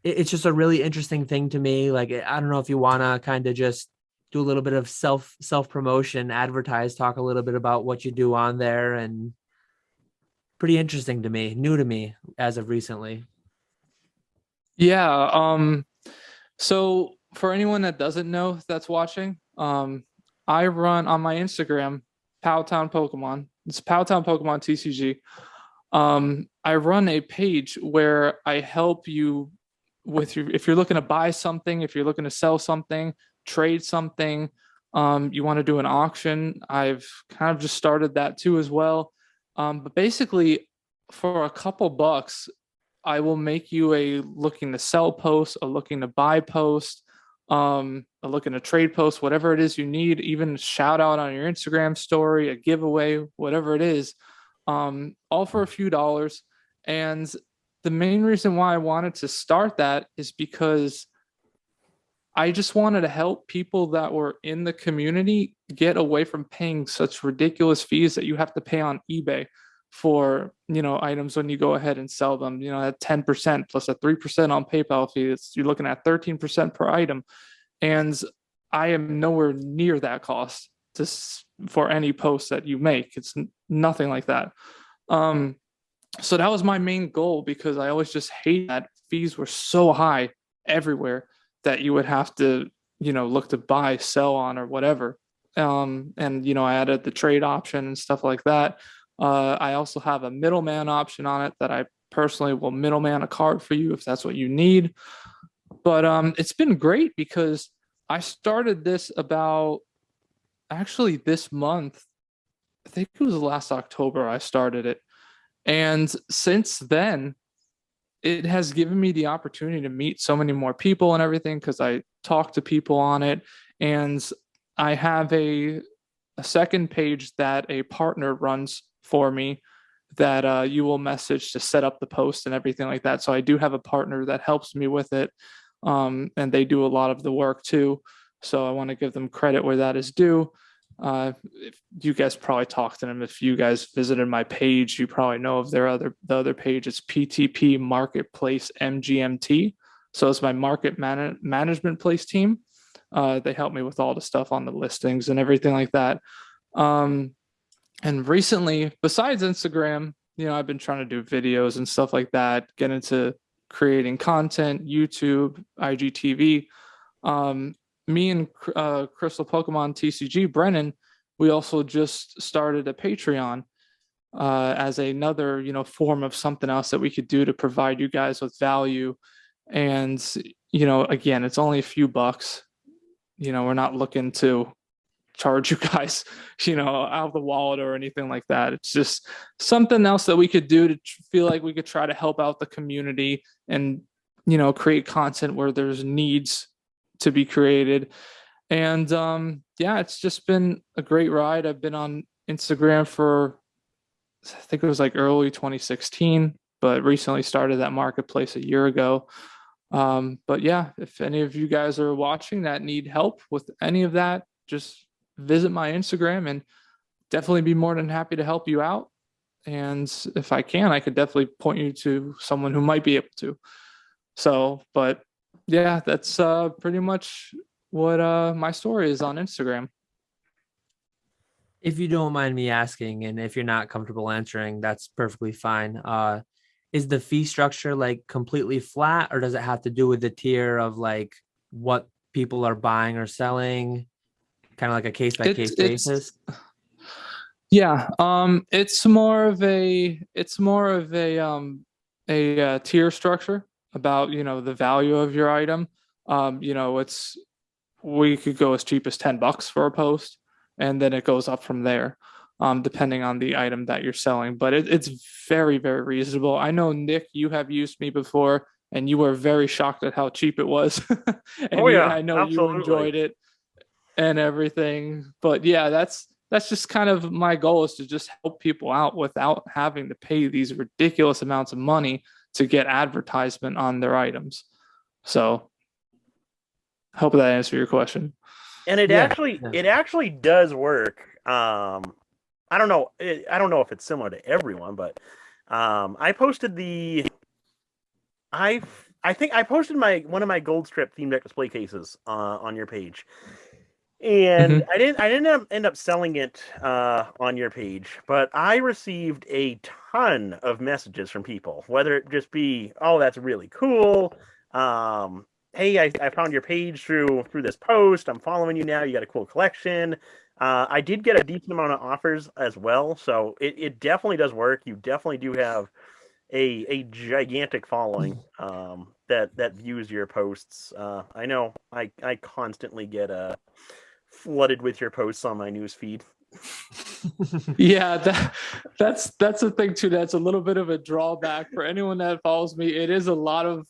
it's just a really interesting thing to me. Like, I don't know if you want to kind of just do a little bit of self promotion, advertise, talk a little bit about what you do on there, and pretty interesting to me, new to me as of recently. Yeah. So for anyone that doesn't know that's watching, I run on my Instagram, PalletTown Pokemon. It's PalletTown Pokemon TCG. I run a page where I help you with if you're looking to buy something, if you're looking to sell something, trade something, you want to do an auction. I've kind of just started that too as well. But basically, for a couple bucks, I will make you a looking to sell post, a looking to buy post, a looking to trade post, whatever it is you need, even a shout out on your Instagram story, a giveaway, whatever it is, all for a few dollars. And the main reason why I wanted to start that is because I just wanted to help people that were in the community get away from paying such ridiculous fees that you have to pay on eBay for, items when you go ahead and sell them, at 10% plus a 3% on PayPal fee. You're looking at 13% per item. And I am nowhere near that cost for any post that you make. It's nothing like that. So that was my main goal, because I always just hate that fees were so high everywhere that you would have to, look to buy, sell on, or whatever. And, I added the trade option and stuff like that. I also have a middleman option on it that I personally will middleman a card for you if that's what you need. But it's been great because I started this about actually this month. I think it was last October I started it. And since then, it has given me the opportunity to meet so many more people and everything, because I talk to people on it. And I have a second page that a partner runs for me that you will message to set up the post and everything like that. So I do have a partner that helps me with it. And they do a lot of the work too. So I want to give them credit where that is due. If you guys probably talked to them, if you guys visited my page, you probably know of the other page. It's PTP Marketplace MGMT. So it's my market management place team. They help me with all the stuff on the listings and everything like that. And recently, besides Instagram, I've been trying to do videos and stuff like that, get into creating content, YouTube, IGTV. Me and Crystal Pokemon TCG, Brennan, we also just started a Patreon as another, form of something else that we could do to provide you guys with value. And, again, it's only a few bucks. We're not looking to charge you guys, out of the wallet or anything like that. It's just something else that we could do to feel like we could try to help out the community and, create content where there's needs to be created. And it's just been a great ride. I've been on Instagram for, I think it was like early 2016, but recently started that marketplace a year ago. But yeah, if any of you guys are watching that need help with any of that, just visit my Instagram and definitely be more than happy to help you out. And if I can, I could definitely point you to someone who might be able to. So, but yeah, that's pretty much what my story is on Instagram. If you don't mind me asking, and if you're not comfortable answering, that's perfectly fine. Is the fee structure like completely flat, or does it have to do with the tier of like what people are buying or selling, kind of like a case by case It's basis? yeah, it's more of a tier structure about, you know, the value of your item. You know, we could go as cheap as $10 for a post, and then it goes up from there, depending on the item that you're selling. But it's very, very reasonable. I know, Nick, you have used me before, and you were very shocked at how cheap it was. Oh yeah, I know you absolutely. enjoyed it and everything. But yeah, that's just kind of my goal, is to just help people out without having to pay these ridiculous amounts of money to get advertisement on their items. So hope that answered your question. And it Yeah. actually it actually does work. I don't know. I don't know if it's similar to everyone, but I posted the I think I posted my one of my gold strip theme deck display cases on your page, and Mm-hmm. I didn't end up selling it on your page, but I received a ton of messages from people, whether it just be, oh, that's really cool. Hey, I found your page through this post. I'm following you now. You got a cool collection. I did get a decent amount of offers as well, so it definitely does work. You definitely do have a gigantic following that views your posts. I know I constantly get flooded with your posts on my news feed. Yeah, that's the thing too. That's a little bit of a drawback for anyone that follows me. It is a lot of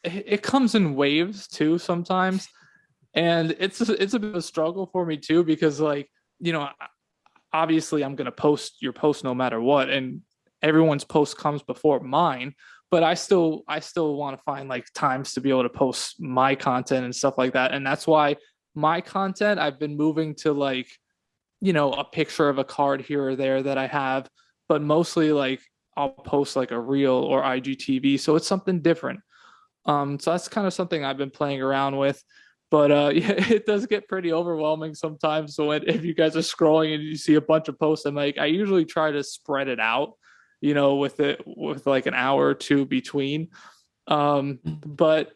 it comes in waves too sometimes, and it's a bit of a struggle for me too, because, like, you know, obviously I'm gonna post your post no matter what, and everyone's post comes before mine. But I still want to find like times to be able to post my content and stuff like that, and that's why my content I've been moving to, like, you know, a picture of a card here or there that I have, but mostly like I'll post like a reel or IGTV. So it's something different. So that's kind of something I've been playing around with. But yeah, it does get pretty overwhelming sometimes. So if you guys are scrolling and you see a bunch of posts, I usually try to spread it out, you know, with like an hour or two between. But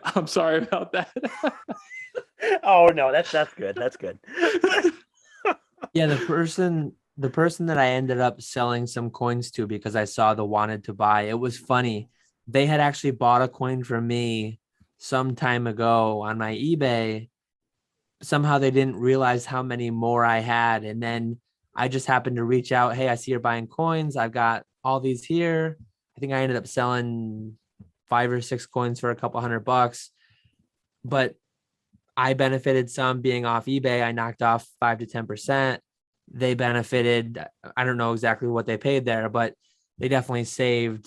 I'm sorry about that. Oh no, that's good. That's good. Yeah, the person that I ended up selling some coins to because I saw the wanted to buy, it was funny. They had actually bought a coin from me some time ago on my eBay. Somehow they didn't realize how many more I had. And then I just happened to reach out. Hey, I see you're buying coins. I've got all these here. I think I ended up selling 5 or 6 coins for a couple $100. But I benefited some being off eBay. I knocked off 5 to 10%. They benefited. I don't know exactly what they paid there, but they definitely saved.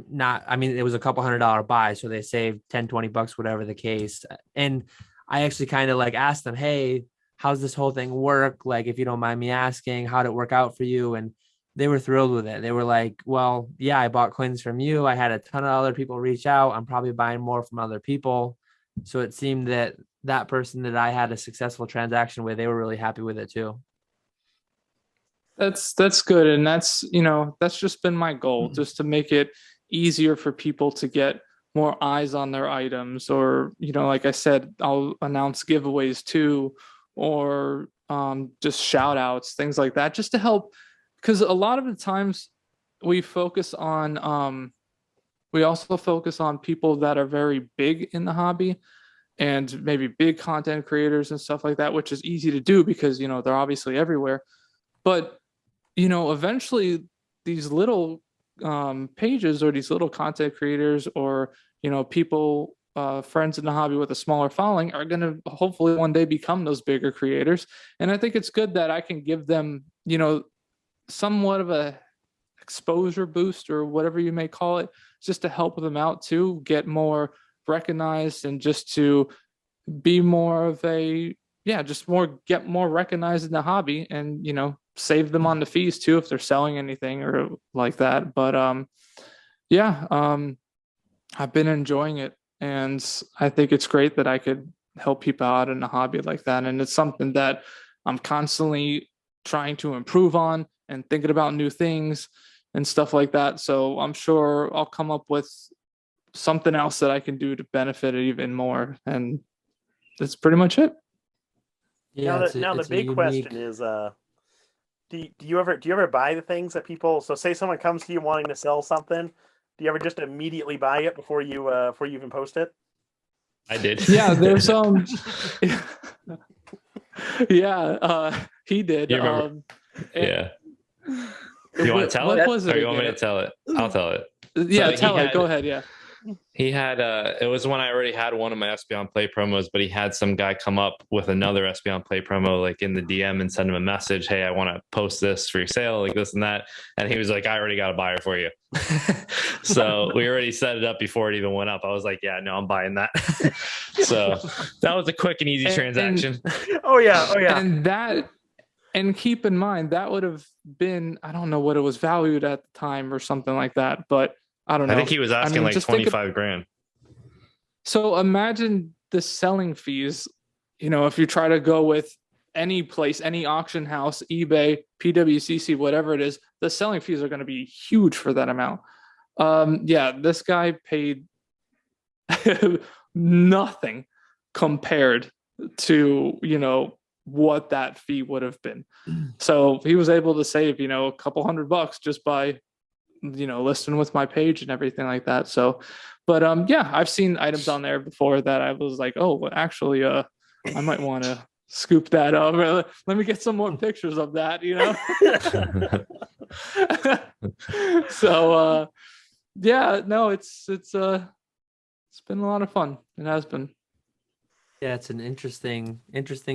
Not, I mean, it was a couple $100 buy, so they saved 10, $20, whatever the case. And I actually kind of like asked them, hey, how's this whole thing work? Like, if you don't mind me asking, how'd it work out for you? And they were thrilled with it. They were like, well, yeah, I bought coins from you. I had a ton of other people reach out. I'm probably buying more from other people. So it seemed that that person that I had a successful transaction with, they were really happy with it too. That's good, and that's, you know, that's just been my goal, just to make it easier for people to get more eyes on their items. Or, you know, like I said, I'll announce giveaways too, or just shout outs, things like that, just to help. Because a lot of the times we focus on we also focus on people that are very big in the hobby, and maybe big content creators and stuff like that, which is easy to do because, you know, they're obviously everywhere. But, you know, eventually these little pages, or these little content creators, or, you know, people, friends in the hobby with a smaller following, are going to hopefully one day become those bigger creators. And I think it's good that I can give them, you know, somewhat of a exposure boost, or whatever you may call it, just to help them out to get more recognized, and just to be more of a, yeah, just more, get more recognized in the hobby, and, you know, save them on the fees too if they're selling anything or like that. But yeah, I've been enjoying it, and I think it's great that I could help people out in a hobby like that. And it's something that I'm constantly trying to improve on and thinking about new things and stuff like that. So I'm sure I'll come up with something else that I can do to benefit it even more. And that's pretty much it. Yeah, Now the big question is, do you ever buy the things that people? So say someone comes to you wanting to sell something, do you ever just immediately buy it before you even post it? I did. Yeah, there's yeah, he did. You remember? Yeah. You want to tell it? What was it? Or you want me to tell it? I'll tell it. Yeah, So tell it. Go ahead. Yeah. He had it was when I already had one of my SB on Play promos, but he had some guy come up with another SB on Play promo like in the DM and send him a message, hey, I want to post this for your sale, like this and that. And he was like, I already got a buyer for you. So we already set it up before it even went up. I was like, yeah, no, I'm buying that. So that was a quick and easy transaction. Oh yeah. And keep in mind that would have been, I don't know what it was valued at the time or something like that, but I don't know. I think he was asking like 25 grand. So imagine the selling fees, if you try to go with any place, any auction house, eBay, PWCC, whatever it is, the selling fees are going to be huge for that amount. Yeah, this guy paid nothing compared to, what that fee would have been. So he was able to save, a couple $100 just by listing with my page and everything like that. So, but yeah, I've seen items on there before that I was like, oh, well, actually, I might want to scoop that up. Let me get some more pictures of that, So, yeah, no, it's been a lot of fun. It has been. Yeah, it's an interesting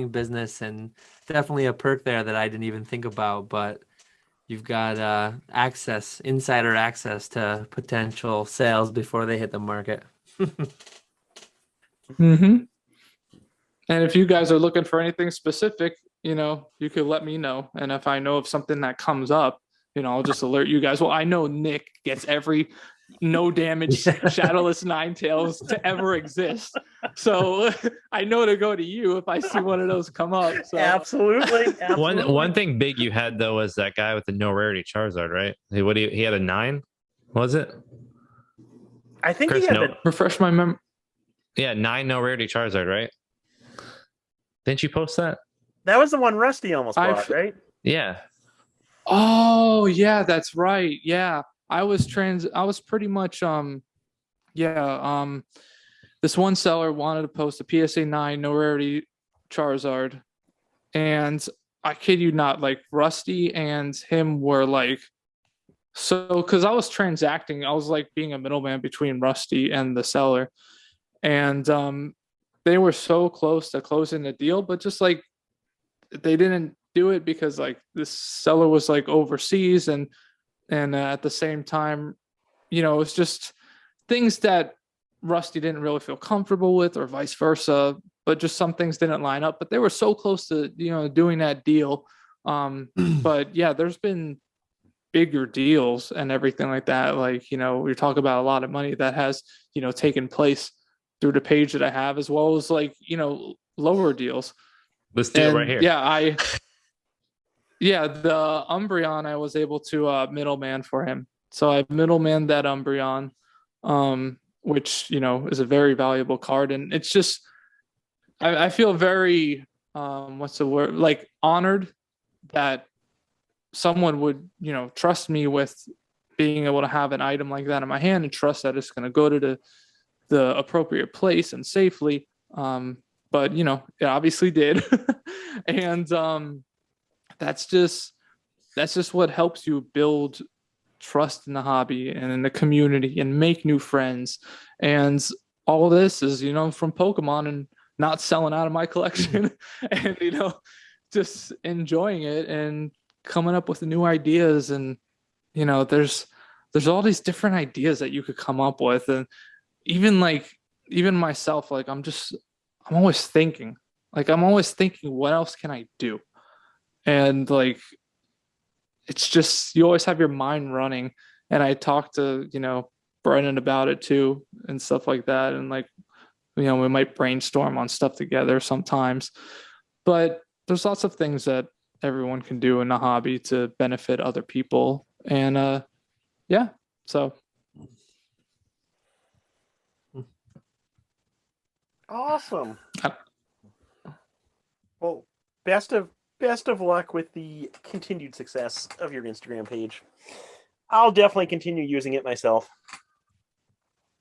business, and definitely a perk there that I didn't even think about, but you've got insider access to potential sales before they hit the market. Mm-hmm. And if you guys are looking for anything specific, you could let me know. And if I know of something that comes up, I'll just alert you guys. Well, I know Nick gets every no damage shadowless ninetails to ever exist. So I know to go to you if I see one of those come up. So. Absolutely. One thing big you had though was that guy with the no rarity Charizard, right? He had a 9, was it? I think Chris, he had refresh my memory. Yeah, 9 no rarity Charizard, right? Didn't you post that? That was the one Rusty almost bought, right? Yeah. Oh yeah, that's right. Yeah. I was pretty much this one seller wanted to post a PSA 9 no rarity Charizard, and I kid you not, like Rusty and him were like, so because I was transacting, I was like being a middleman between Rusty and the seller, and they were so close to closing the deal, but just like they didn't do it because like this seller was like overseas, and at the same time, it's just things that Rusty didn't really feel comfortable with, or vice versa. But just some things didn't line up. But they were so close to doing that deal. But yeah, there's been bigger deals and everything like that. Like we talk about a lot of money that has taken place through the page that I have, as well as like lower deals. This deal right here. Yeah, Yeah, the Umbreon, I was able to middleman for him. So I middleman that Umbreon, which, is a very valuable card. And it's just, I feel very, what's the word? Like honored that someone would, trust me with being able to have an item like that in my hand and trust that it's going to go to the appropriate place and safely. But, it obviously did. And, that's just what helps you build trust in the hobby and in the community and make new friends. And all this is, from Pokemon and not selling out of my collection and, just enjoying it and coming up with new ideas. And, there's all these different ideas that you could come up with. And even myself, like I'm always thinking, what else can I do? And like, it's just, you always have your mind running. And I talked to, Brennan about it too and stuff like that. And like, we might brainstorm on stuff together sometimes, but there's lots of things that everyone can do in a hobby to benefit other people. And yeah, so Awesome. Well, best of luck with the continued success of your Instagram page. I'll definitely continue using it myself.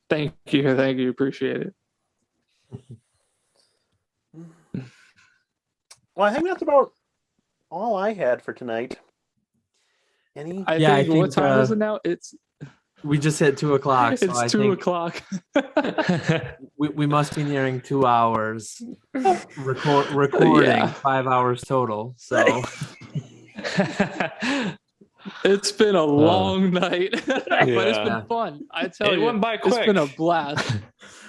thank you, appreciate it. Well, I think that's about all I had for tonight. Any? I Yeah, I think what think, time is it now? We just hit 2:00. So It's I 2 think o'clock. we must be nearing 2 hours recording, Yeah. 5 hours total. So It's been a long night, but it's Yeah. been fun. I tell It you, went by it's been a quick. blast.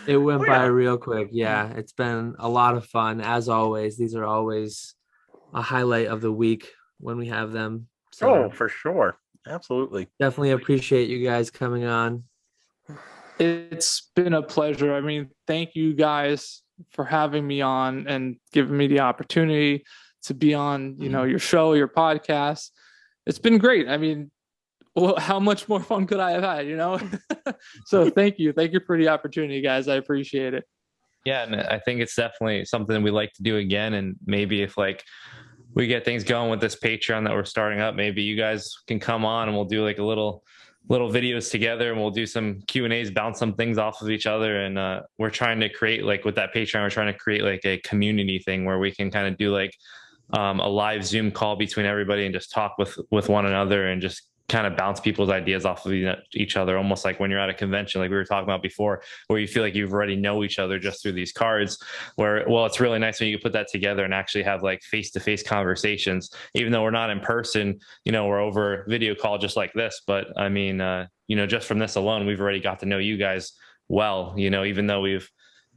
it went Oh, by yeah. real quick. Yeah, it's been a lot of fun as always. These are always a highlight of the week when we have them. So Oh, for sure. Absolutely. definitely appreciate you guys coming on. It's been a pleasure. I mean, thank you guys for having me on and giving me the opportunity to be on, your show, your podcast. It's been great. I mean, well, how much more fun could I have had, So thank you. Thank you for the opportunity, guys. I appreciate it. Yeah, and I think it's definitely something we'd like to do again. And maybe if we get things going with this Patreon that we're starting up, maybe you guys can come on and we'll do like a little videos together, and we'll do some Q&As, bounce some things off of each other. And we're trying to create, like, with that Patreon, we're trying to create like a community thing where we can kind of do like a live Zoom call between everybody and just talk with one another and just kind of bounce people's ideas off of each other, almost like when you're at a convention, like we were talking about before, where you feel like you've already know each other just through these cards. Where, well, it's really nice when you put that together and actually have like face-to-face conversations, even though we're not in person, we're over video call just like this. But I mean, just from this alone, we've already got to know you guys well, even though we've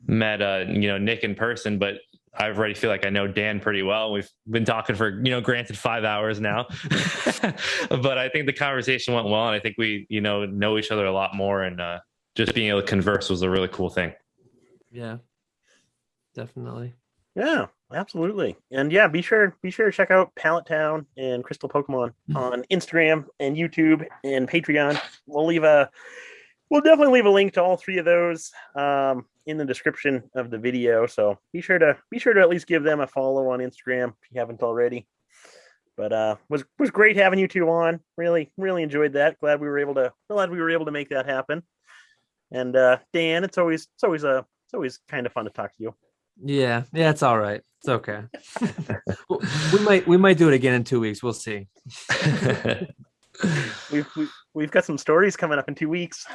met Nick in person, but I already feel like I know Dan pretty well. We've been talking for, granted 5 hours now, but I think the conversation went well. And I think we, know each other a lot more, and just being able to converse was a really cool thing. Yeah, definitely. Yeah, absolutely. And yeah, be sure to check out PalletTown and Crystal Pokemon on Instagram and YouTube and Patreon. We'll definitely leave a link to all three of those in the description of the video. So be sure to at least give them a follow on Instagram if you haven't already. But was great having you two on. Really enjoyed that. Glad we were able to make that happen. And Dan, it's always kind of fun to talk to you. Yeah, it's all right. It's okay. we might do it again in 2 weeks. We'll see. We've got some stories coming up in 2 weeks.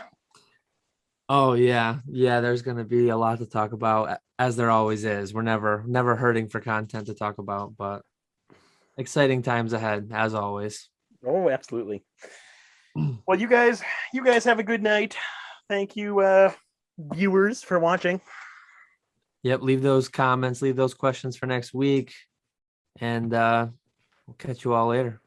Oh yeah. There's gonna be a lot to talk about, as there always is. We're never hurting for content to talk about, but exciting times ahead, as always. Oh, absolutely. Well, you guys have a good night. Thank you, viewers, for watching. Yep. Leave those comments, leave those questions for next week, and we'll catch you all later.